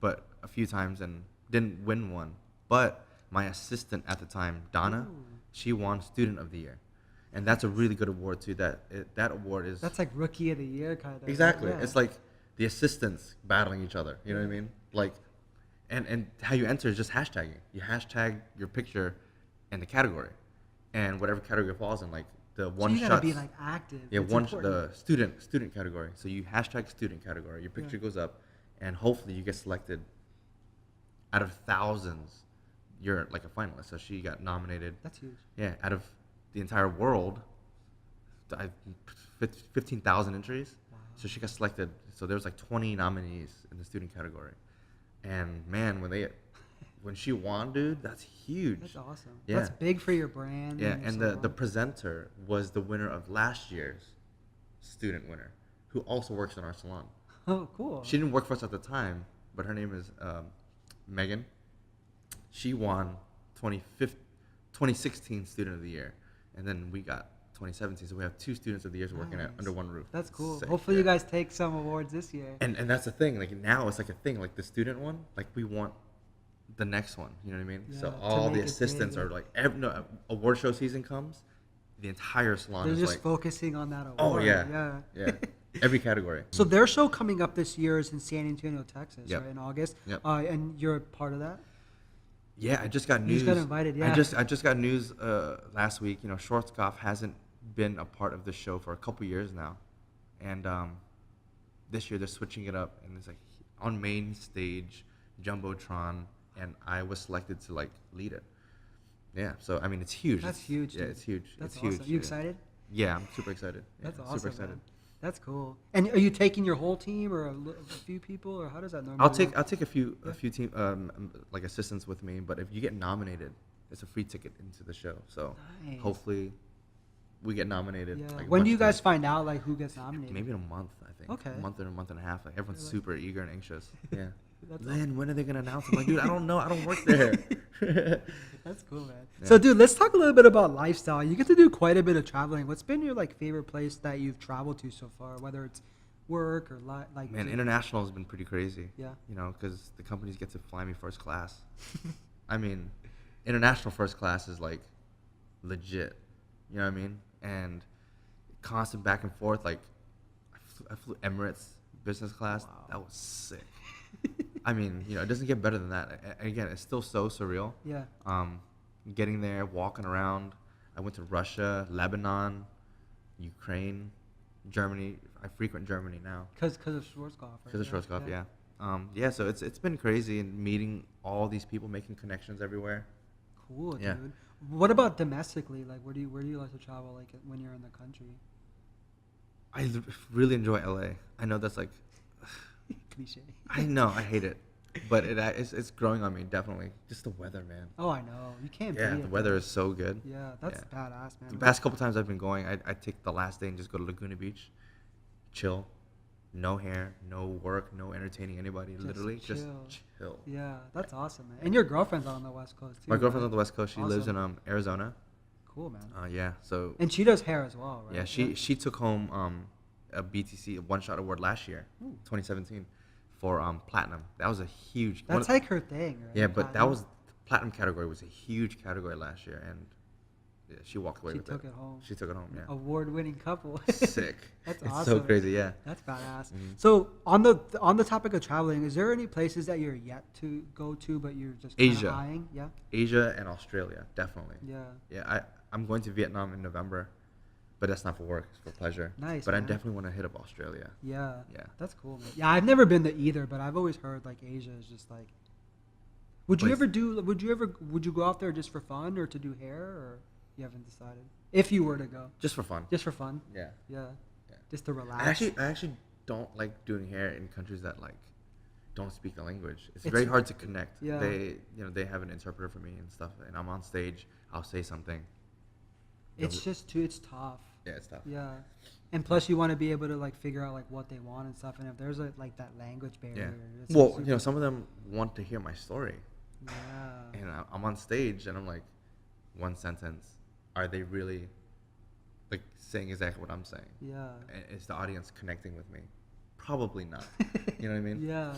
but a few times and didn't win one. But my assistant at the time, Donna, she won Student of the Year, and that's a really good award too. That award is. That's like Rookie of the Year kind of. Exactly. Yeah. It's like the assistants battling each other. You know what I mean? Like, and how you enter is just hashtagging. You hashtag your picture and the category, and whatever category it falls in, like the one shot. So you gotta be like active. Yeah, it's the student category. So you hashtag student category. Your picture goes up, and hopefully you get selected. Out of thousands, you're like a finalist. So she got nominated. That's huge. Yeah, out of the entire world, 15,000 entries. Wow. So she got selected. So there was like 20 nominees in the student category, and man, when she won, dude, that's huge. That's awesome. Yeah. That's big for your brand. Yeah, and the presenter was the winner of last year's student winner, who also works in our salon. Oh, cool. She didn't work for us at the time, but her name is Megan. She won 2016 Student of the Year, and then we got 2017. So we have 2 Students of the Year working under one roof. That's cool. Sick, Hopefully you guys take some awards this year. And that's the thing. Like now it's like a thing. Like the student one, like we want the next one. You know what I mean? Yeah, so all the make it assistants big. are like, award show season comes, the entire salon They're is just like, focusing on that award. oh yeah. Every category. So their show coming up this year is in San Antonio, Texas, Yep. right, in August. Yep. And you're a part of that? Yeah, I just got You news. just got invited, yeah. I just got news last week. You know, Schwarzkopf hasn't been a part of the show for a couple years now, and this year they're switching it up, and it's like on main stage, jumbotron, and I was selected to like lead it. Yeah, so I mean it's huge. That's huge. Yeah, Dude. it's huge. That's it's awesome. huge. You yeah. excited? Yeah, I'm super excited. Yeah, That's awesome. Super excited. Man. That's cool. And are you taking your whole team or a few people, or how does that normally I'll work? take a few team like assistants with me, but if you get nominated, it's a free ticket into the show. So Nice. hopefully we get nominated. Yeah. Like, a When do bunch you of guys times. find out like who gets nominated? Maybe in a month, I think. Okay. A month and a half. Like everyone's Really? super eager and anxious. Yeah. That's Lynn, when are they gonna announce? I'm like, dude, I don't know. I don't work there. That's cool, man. Yeah. So, dude, let's talk a little bit about lifestyle. You get to do quite a bit of traveling. What's been your like favorite place that you've traveled to so far? Whether it's work or like. Man, international has been pretty crazy. Yeah. You know, because the companies get to fly me first class. I mean, international first class is like legit. You know what I mean? And constant back and forth. Like, I flew Emirates business class. Wow. That was sick. I mean, you know, it doesn't get better than that. Again, it's still so surreal. Yeah. Getting there, walking around. I went to Russia, Lebanon, Ukraine, Germany. I frequent Germany now. Because of Schwarzkopf. Right? Because of Schwarzkopf, yeah. So it's been crazy and meeting all these people, making connections everywhere. Cool, Yeah. dude. What about domestically? Like, where do you like to travel? Like, when you're in the country? I really enjoy LA. I know that's like, Cliche. I know, I hate it, but it's growing on me, definitely. Just the weather, man. Oh, I know. You can't Yeah, beat the it. weather is so good. Yeah, that's Yeah. badass, man. The past couple times I've been going, I take the last day and just go to Laguna Beach, chill, no hair, no work, no entertaining anybody, Just literally just chill. chill. Yeah, that's awesome, man. And your girlfriend's on the West Coast too. My girlfriend's right? on the West Coast. She lives in Awesome. Arizona. cool, man. Yeah. So And she does hair as well, right? yeah, she took home a BTC One Shot Award last year, Ooh. 2017, for platinum. That was a huge. That's like her thing, right? Yeah, but that Platinum. was platinum category was a huge category last year, and yeah, she walked away She with took it home. She took it home. Yeah. Award-winning couple. Sick. That's It's awesome. so crazy. Yeah. That's badass. Mhm. So on the topic of traveling, is there any places that you're yet to go to, but you're just kinda Asia. eyeing? Yeah. Asia and Australia, definitely. Yeah. Yeah, I'm going to Vietnam in November, but that's not for work; it's for pleasure. Nice, But I man. definitely want to hit up Australia. Yeah. Yeah. That's cool, man. Yeah, I've never been to either, but I've always heard like Asia is just like. Would you go out there just for fun or to do hair, or you haven't decided? If you were to go, Just for fun. just for fun. Yeah. Yeah. Yeah. Just to relax. I actually don't like doing hair in countries that like don't speak the language. It's It's- very hard to connect. Yeah. They have an interpreter for me and stuff, and I'm on stage. I'll say something. It's tough. Yeah, it's tough. Yeah. And plus, you want to be able to like figure out like what they want and stuff. And if there's like that language Yeah. barrier, it's Well, super- some of them want to hear my story, Yeah. and I'm on stage, and I'm like, one sentence. Are they really like saying exactly what I'm saying? Yeah. And is the audience connecting with me? Probably not. You know what I mean? Yeah.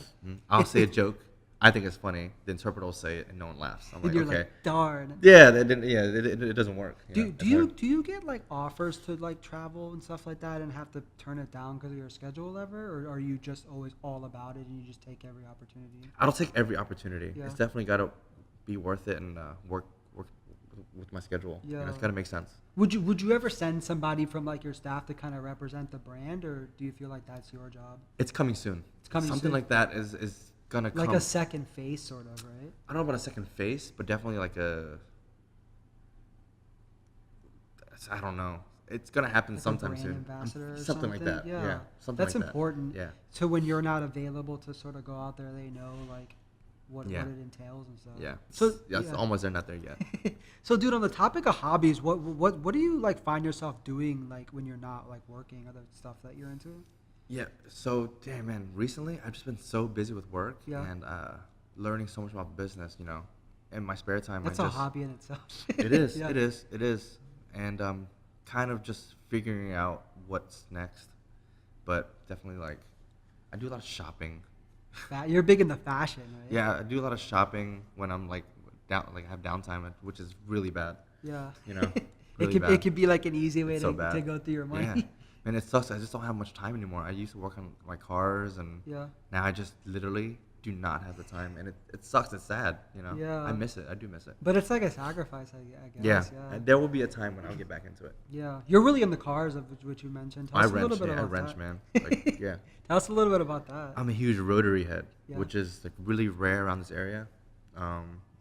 I'll say a joke. I think it's funny. The interpreter will say it, and no one laughs. I'm And like, you're okay. like, darn. Yeah, that didn't. Yeah, it doesn't work. Do you get like offers to like travel and stuff like that and have to turn it down because of your schedule ever, or are you just always all about it and you just take every opportunity? I don't take every opportunity. Yeah. It's definitely got to be worth it and work with my schedule. Yeah. It's got to make sense. Would you ever send somebody from like your staff to kind of represent the brand, or do you feel like that's your job? It's coming soon. It's coming Something soon. like that is gonna Like come. a second face, sort of, right? I don't know about a second face, but definitely like a. I don't know. It's gonna happen Like a sometime brand soon. ambassador or Something like that. Yeah. Something That's like that. important. Yeah. So when you're not available to sort of go out there, they know like what Yeah. it entails and stuff. Yeah. So yeah, it's almost there, not there yet. So, dude, on the topic of hobbies, what do you like find yourself doing like when you're not like working, other stuff that you're into? Yeah. So, damn, man. Recently, I've just been so busy with work and learning so much about business. In my spare time, That's a hobby in itself. It is. Yeah. It is. And kind of just figuring out what's next. But definitely, like, I do a lot of shopping. You're big into fashion, right? Yeah, I do a lot of shopping when I'm like down, like I have downtime, which is really bad. Yeah. Really it bad. could be like an easy way It's so to bad. go through your money. Yeah, man, it sucks. I just don't have much time anymore. I used to work on my cars, and Yeah. now I just literally do not have the time, and it sucks. It's sad. Yeah. I miss it. I do miss it. But it's like a sacrifice, I guess. Yeah. Yeah. And there will be a time when I'll get back into it. Yeah. You're really in the cars, of which you mentioned. Tell us a little bit I about wrench, that. man. Like, yeah. Tell us a little bit about that. I'm a huge rotary head, Yeah. which is like really rare around this area.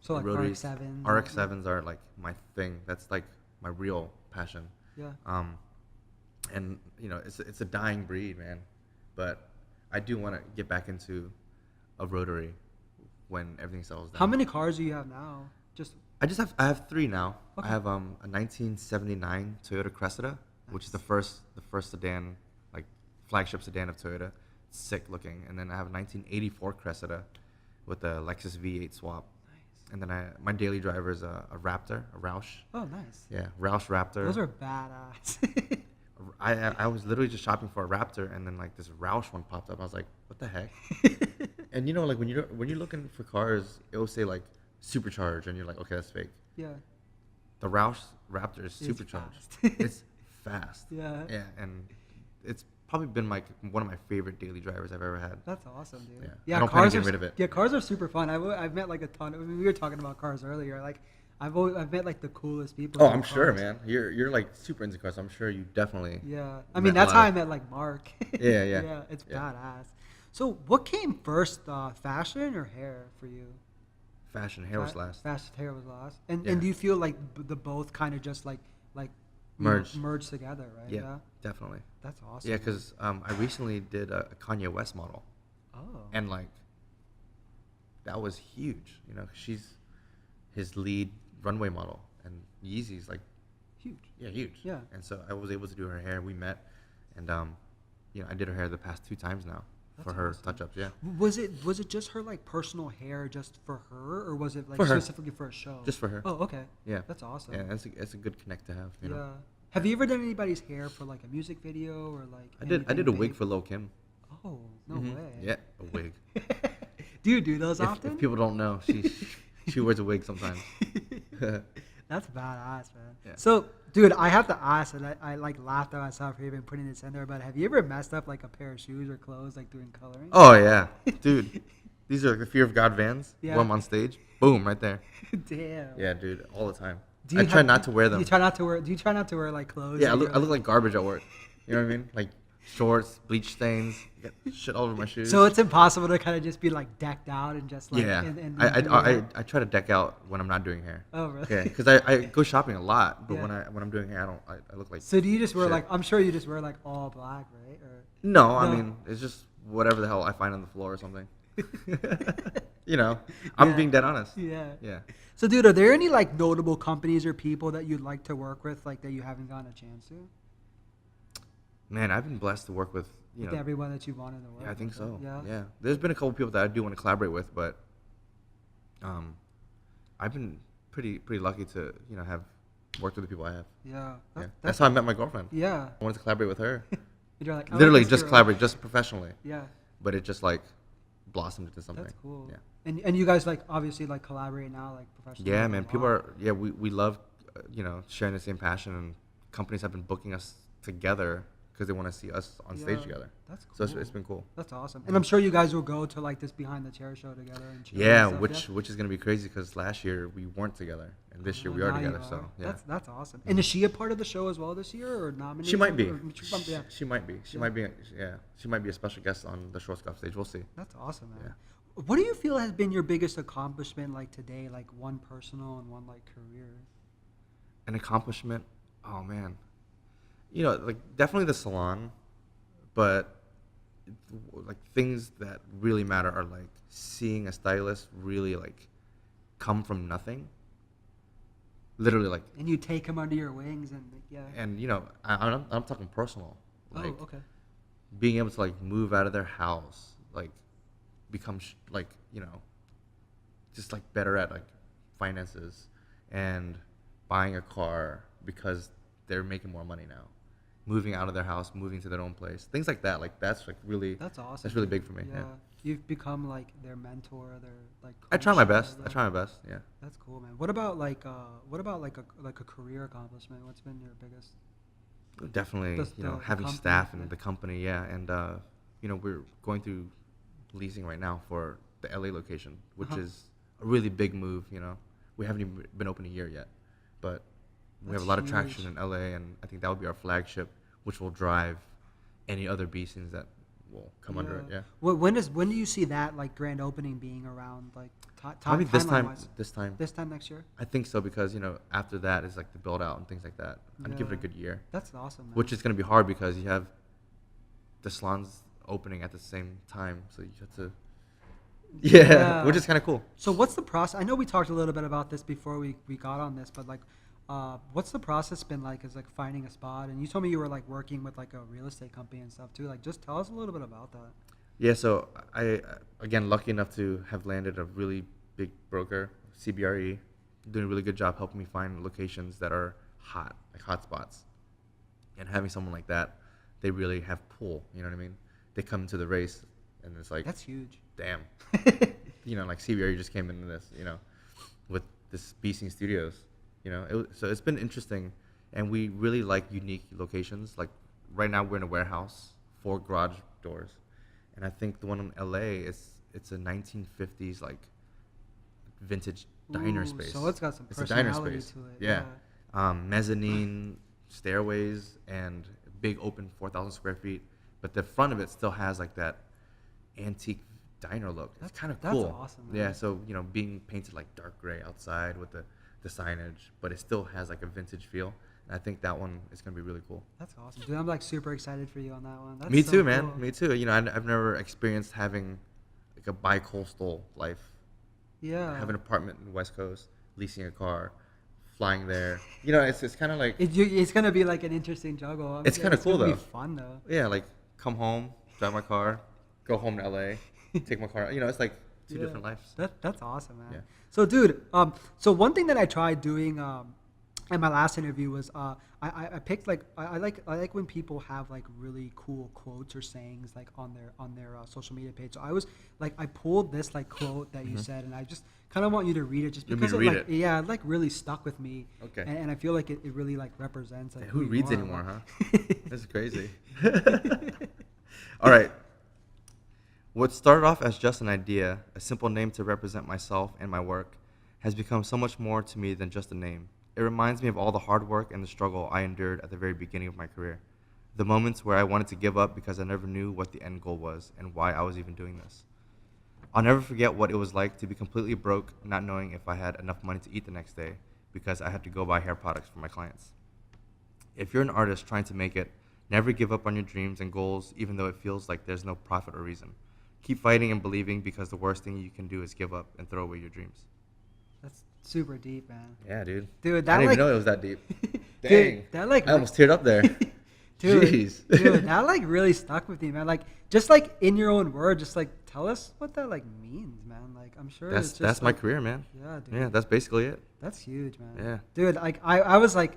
So like rotaries- RX-7s. RX-7s are like my thing. That's like my real passion. Yeah. And it's a dying breed, man. But I do want to get back into a rotary when everything settles down. How many cars do you have now? Just I have 3 now. Okay. I have a 1979 Toyota Cressida, which is the first sedan, like flagship sedan of Toyota. It's sick looking. And then I have a 1984 Cressida with a Lexus V8 swap. nice. And then my daily driver is a Raptor, a Roush. Oh, nice. Yeah, Roush Raptor. Those are badass. I was literally just shopping for a Raptor, and then like this Roush one popped up. I was like, what the heck? And like when you're looking for cars, it will say like supercharged, and you're like, okay, that's fake. Yeah. The Roush Raptor is It's supercharged. fast. It's fast. Yeah. Yeah, and it's probably been like one of my favorite daily drivers I've ever had. That's awesome, dude. Yeah. I don't plan to get rid of it. Yeah, cars are super fun. I've met like a ton. I mean, we were talking about cars earlier. Like, I've met like the coolest people. Oh, in I'm sure, cars. man. You're like super into cars. I'm sure you definitely. Yeah, I met mean a that's lot how I of- met like Mark. Yeah. Yeah, it's Yeah. badass. So, what came first, fashion or hair for you? Fashion hair was last. Fashion hair was last. And Yeah. do you feel like the both kind of just like you know, Merged. merged together, right? Yeah, definitely. That's awesome. Yeah, because I recently did a Kanye West model, Oh. and like that was huge. She's his lead runway model, and Yeezy's like Huge. huge. Yeah. And so I was able to do her hair. We met, and I did her hair the past 2 times now for her touch-ups. Yeah. Was it just her like personal hair just for her, or was it like For her. specifically for a show? Just for her. Oh, okay. Yeah. That's awesome. Yeah, it's a good connect to have. You Yeah. know. Have you ever done anybody's hair for like a music video or like? I did a anything wig big? for Lil Kim. Oh, no Mhm. way. Yeah, a wig. Do you do those if, often? if people don't know, she wears a wig sometimes. That's badass, man. Yeah. So, dude, I have to ask, and I like laughed at myself for even putting this in there, but have you ever messed up like a pair of shoes or clothes like doing coloring? Oh yeah, dude. These are like the Fear of God Vans. Yeah. When I'm on stage, boom, right there. Damn. Yeah, dude, all the time. Do I you try not to wear them. Do you try not to wear? Do you try not to wear like clothes? Yeah, I that look you're, like garbage at work. You know what I mean? Like shorts, bleach stains, got shit all over my shoes. So it's impossible to kind of just be like decked out and just like. yeah, And I try to deck out when I'm not doing hair. Oh really? Yeah, because I go shopping a lot, but Yeah. when I'm doing hair, I look like. So do you just wear shit. like? I'm sure you just wear like all black, right? Or No, I No. mean it's just whatever the hell I find on the floor or something. You know, I'm Yeah. being dead honest. yeah. Yeah. So, dude, are there any like notable companies or people that you'd like to work with, like that you haven't gotten a chance to? Man, I've been blessed to work with With everyone that you wanted to work. Yeah, I think with, so. right? Yeah. There's been a couple people that I do want to collaborate with, but I've been pretty lucky to have worked with the people I have. Yeah. Yeah. That's how I met my girlfriend. Yeah. I wanted to collaborate with her. You're like, I like Literally this just girl. collaborate, just professionally. Yeah. But it just like blossomed into something. That's cool. Yeah. And you guys like obviously like collaborate now like professionally. Yeah, a man. lot. People are we love sharing the same passion, and companies have been booking us together because they want to see us on stage Yeah. together. That's cool. So it's been cool. That's awesome. And I'm sure you guys will go to like this behind the chair show together and chill Yeah, and stuff, which is gonna be crazy because last year we weren't together, and this year we are now you together. So yeah. That's awesome. And is she a part of the show as well this year or nominated? She might be. Or- yeah. She might be. She Yeah. might be. Yeah. She might be a special guest on the Schwarzkopf stage. We'll see. That's awesome, man. Yeah. What do you feel has been your biggest accomplishment like today, like one personal and one like career? An accomplishment. Oh man. Like definitely the salon, but like things that really matter are like seeing a stylist really like come from nothing. Literally like. And you take him under your wings and like, yeah. And I'm talking personal. Like, oh, okay. being able to like move out of their house, like become just like better at like finances and buying a car because they're making more money now, moving out of their house, moving to their own place, things like that. Like that's like really That's awesome. that's really big for me. Yeah. You've become like their mentor, their like. I try my coach, best. yeah. I try my best. Yeah. That's cool, man. What about like a career accomplishment? What's been your biggest? Definitely, The having company, staff yeah. in the company, yeah, and we're going through leasing right now for the LA location, which Uh-huh. is a really big move. We haven't even been open a year yet, but we have That's a lot of huge. traction in LA, and I think that would be our flagship, which will drive any other B scenes that will come under it. Yeah, When do you see that like grand opening being around like probably this time. timeline-wise? This time, This time next year. I think so because after that is like the build out and things like that. I'd give it a Yeah. good year, That's awesome, man. which is going to be hard because you have the salons opening at the same time, so you have to. Yeah, Yeah. which is kind of cool. So what's the process? I know we talked a little bit about this before we got on this, but like, what's the process been like? Is like finding a spot, and you told me you were like working with like a real estate company and stuff too. Like, just tell us a little bit about that. Yeah, so I again lucky enough to have landed a really big broker, CBRE, doing a really good job helping me find locations that are hot, like hot spots. And having someone like that, they really have pull. You know what I mean? They come to the race, and it's like, That's huge. damn, like CBRE just came into this, with this Bescene Studios. So it's been interesting, and we really like unique locations. Like right now, we're in a warehouse, 4 garage doors. And I think the one in LA it's a 1950s like vintage diner Ooh, space. So it's got some It's a diner personality space. to it. Yeah. Mezzanine stairways and big open 4,000 square feet, but the front of it still has like that antique diner look. It's kind of cool. That's awesome, man. Yeah. So being painted like dark gray outside with the signage, but it still has like a vintage feel. And I think that one is gonna be really cool. That's awesome, dude. I'm like super excited for you on that one. That's Me so too, man. cool. Me too. I've never experienced having like a bi-coastal life. Yeah. Have an apartment in the West Coast, leasing a car, flying there. It's kind of like It's gonna be like an interesting juggle. It's kinda cool, gonna though. Be fun though. like come home, drive my car, go home to LA, take my car. You know, it's like two Yeah. different lives. That's awesome, man. Yeah. So, dude, so one thing that I tried doing in my last interview was I picked like I like when people have like really cool quotes or sayings like on their social media page. So I was like I pulled this like quote that you said, and I just kind of want you to read it just You want me because to it read like it? yeah, it like really stuck with me. Okay. And I feel like it really like represents like Yeah, who you reads are. anymore, huh? This is crazy. All right. What started off as just an idea, a simple name to represent myself and my work, has become so much more to me than just a name. It reminds me of all the hard work and the struggle I endured at the very beginning of my career. The moments where I wanted to give up because I never knew what the end goal was and why I was even doing this. I'll never forget what it was like to be completely broke, not knowing if I had enough money to eat the next day because I had to go buy hair products for my clients. If you're an artist trying to make it, never give up on your dreams and goals even though it feels like there's no profit or reason. Keep fighting and believing because the worst thing you can do is give up and throw away your dreams. That's super deep, man. Yeah, dude. Dude, I that didn't like even know it was that deep. Dang. Dude, that like I almost teared up there. Dude, Jeez. dude, that like really stuck with me, man. Like just like in your own words, just like tell us what that like means, man. Like I'm sure it's just That's my like, career, man. Yeah, dude. Yeah, that's basically it. That's huge, man. Yeah. Dude, like I was like,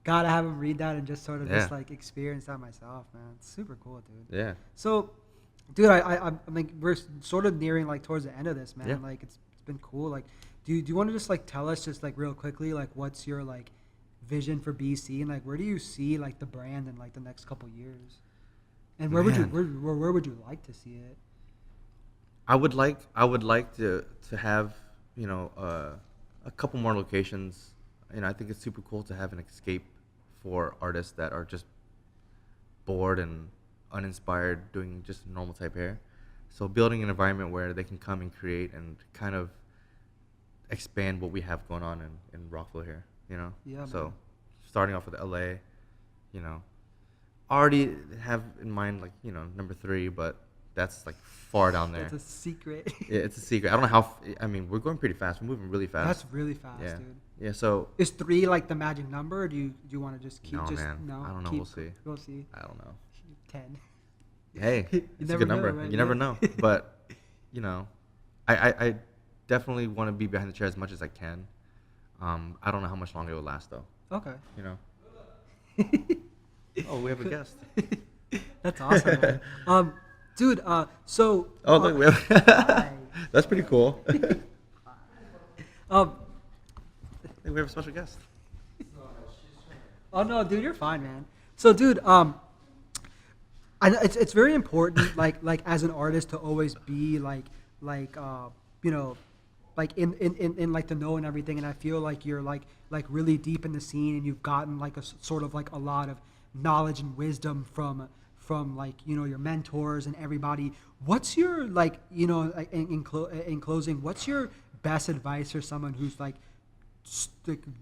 gotta have him read that and just sort of just Yeah. like experience that myself, man. It's super cool, dude. Yeah. So, dude, I'm like we're sort of nearing like towards the end of this, man. Yeah. Like it's been cool. Like, do you want to just like tell us just like real quickly like what's your like vision for BC and like where do you see like the brand in like the next couple years? And where Man. where would you like to see it? I would like to have, you know, a couple more locations. You know, I think it's super cool to have an escape for artists that are just bored and uninspired doing just normal type hair. So building an environment where they can come and create and kind of expand what we have going on in Rockville here, you know? Yeah, So man. starting off with LA, you know, already have in mind like, you know, number 3, but that's like far down there. That's a secret. Yeah, it's a secret. I don't know how. I mean, we're going pretty fast. We're moving really fast. That's really fast, yeah. dude. Yeah. So Is 3 like the magic number, or do you want to just keep No, just man. no? I don't know. Keep, We'll see. We'll see. I don't know. 10. Hey, You it's a never good know, number. right? You never Yeah. know. But you know, I definitely want to be behind the chair as much as I can. I don't know how much longer it will last though. Okay. You know. Oh, we have a guest. That's awesome, man. Dude, so Oh, look, we have. hi. That's pretty cool. um, Hey, we have a special guest. oh no, dude, you're fine, man. So, dude, I know it's very important, like as an artist, to always be like you know, like in like the know and everything. And I feel like you're like really deep in the scene, and you've gotten like sort of like a lot of knowledge and wisdom from like you know your mentors and everybody. What's your like you know like, in closing? What's your best advice for someone who's like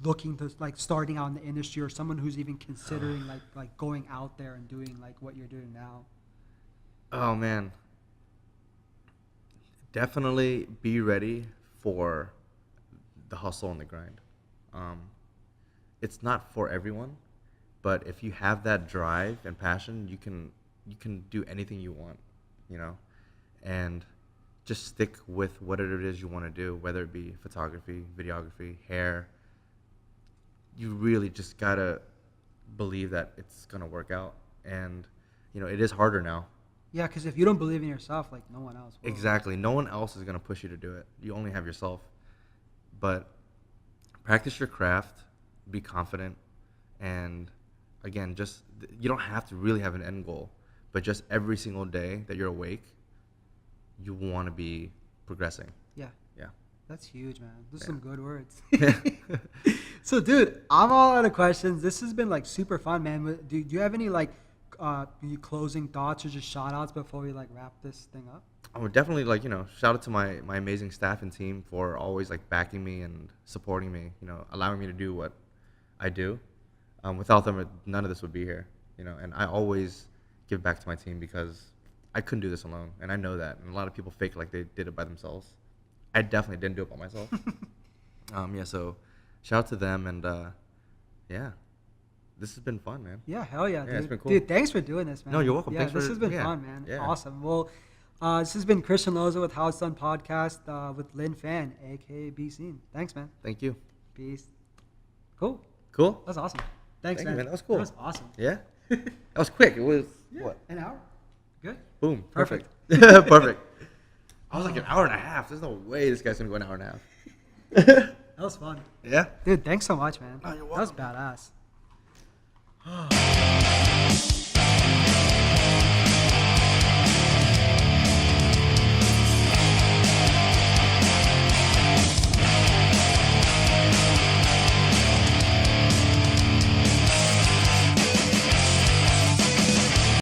looking to like starting out in the industry, or someone who's even considering like going out there and doing like what you're doing now? Oh man. Definitely be ready for the hustle and the grind. It's not for everyone, but if you have that drive and passion, you can do anything you want, you know, and just stick with whatever it is you want to do, whether it be photography, videography, hair. You really just gotta believe that it's gonna work out, and you know it is harder now. Yeah, because if you don't believe in yourself, like no one else will. Exactly. No one else is going to push you to do it. You only have yourself. But practice your craft, be confident, and again, just you don't have to really have an end goal, but just every single day that you're awake, you want to be progressing. Yeah, Yeah. that's huge, man. Those are Yeah. some good words. So, dude, I'm all out of questions. This has been like super fun, man. Do you have any like any closing thoughts or just shout outs before we like wrap this thing up? I would definitely like, you know, shout out to my amazing staff and team for always like backing me and supporting me, you know, allowing me to do what I do. Without them, none of this would be here, you know, and I always give back to my team because I couldn't do this alone. And I know that. And a lot of people fake like they did it by themselves. I definitely didn't do it by myself. Yeah. So shout out to them. And yeah, this has been fun, man. Yeah, hell yeah, Yeah, dude. it's been cool. Dude, thanks for doing this, man. No, you're welcome. Yeah, Thanks this for- has been yeah, fun, man. yeah. Awesome. Well, This has been Christian Loza with How It's Done Podcast with Linh Phan, aka Bescene. Thanks, man. Thank you. Peace. Cool. Cool. That was awesome. Thanks, Thank you, man. That was cool. That was awesome. Yeah. That was quick. It was what? An hour. Good. Boom. Perfect. Perfect. I was like an hour and a half. There's no way this guy's gonna go an hour and a half. That was fun. Yeah. Dude, thanks so much, man. Oh, you're That was welcome. badass.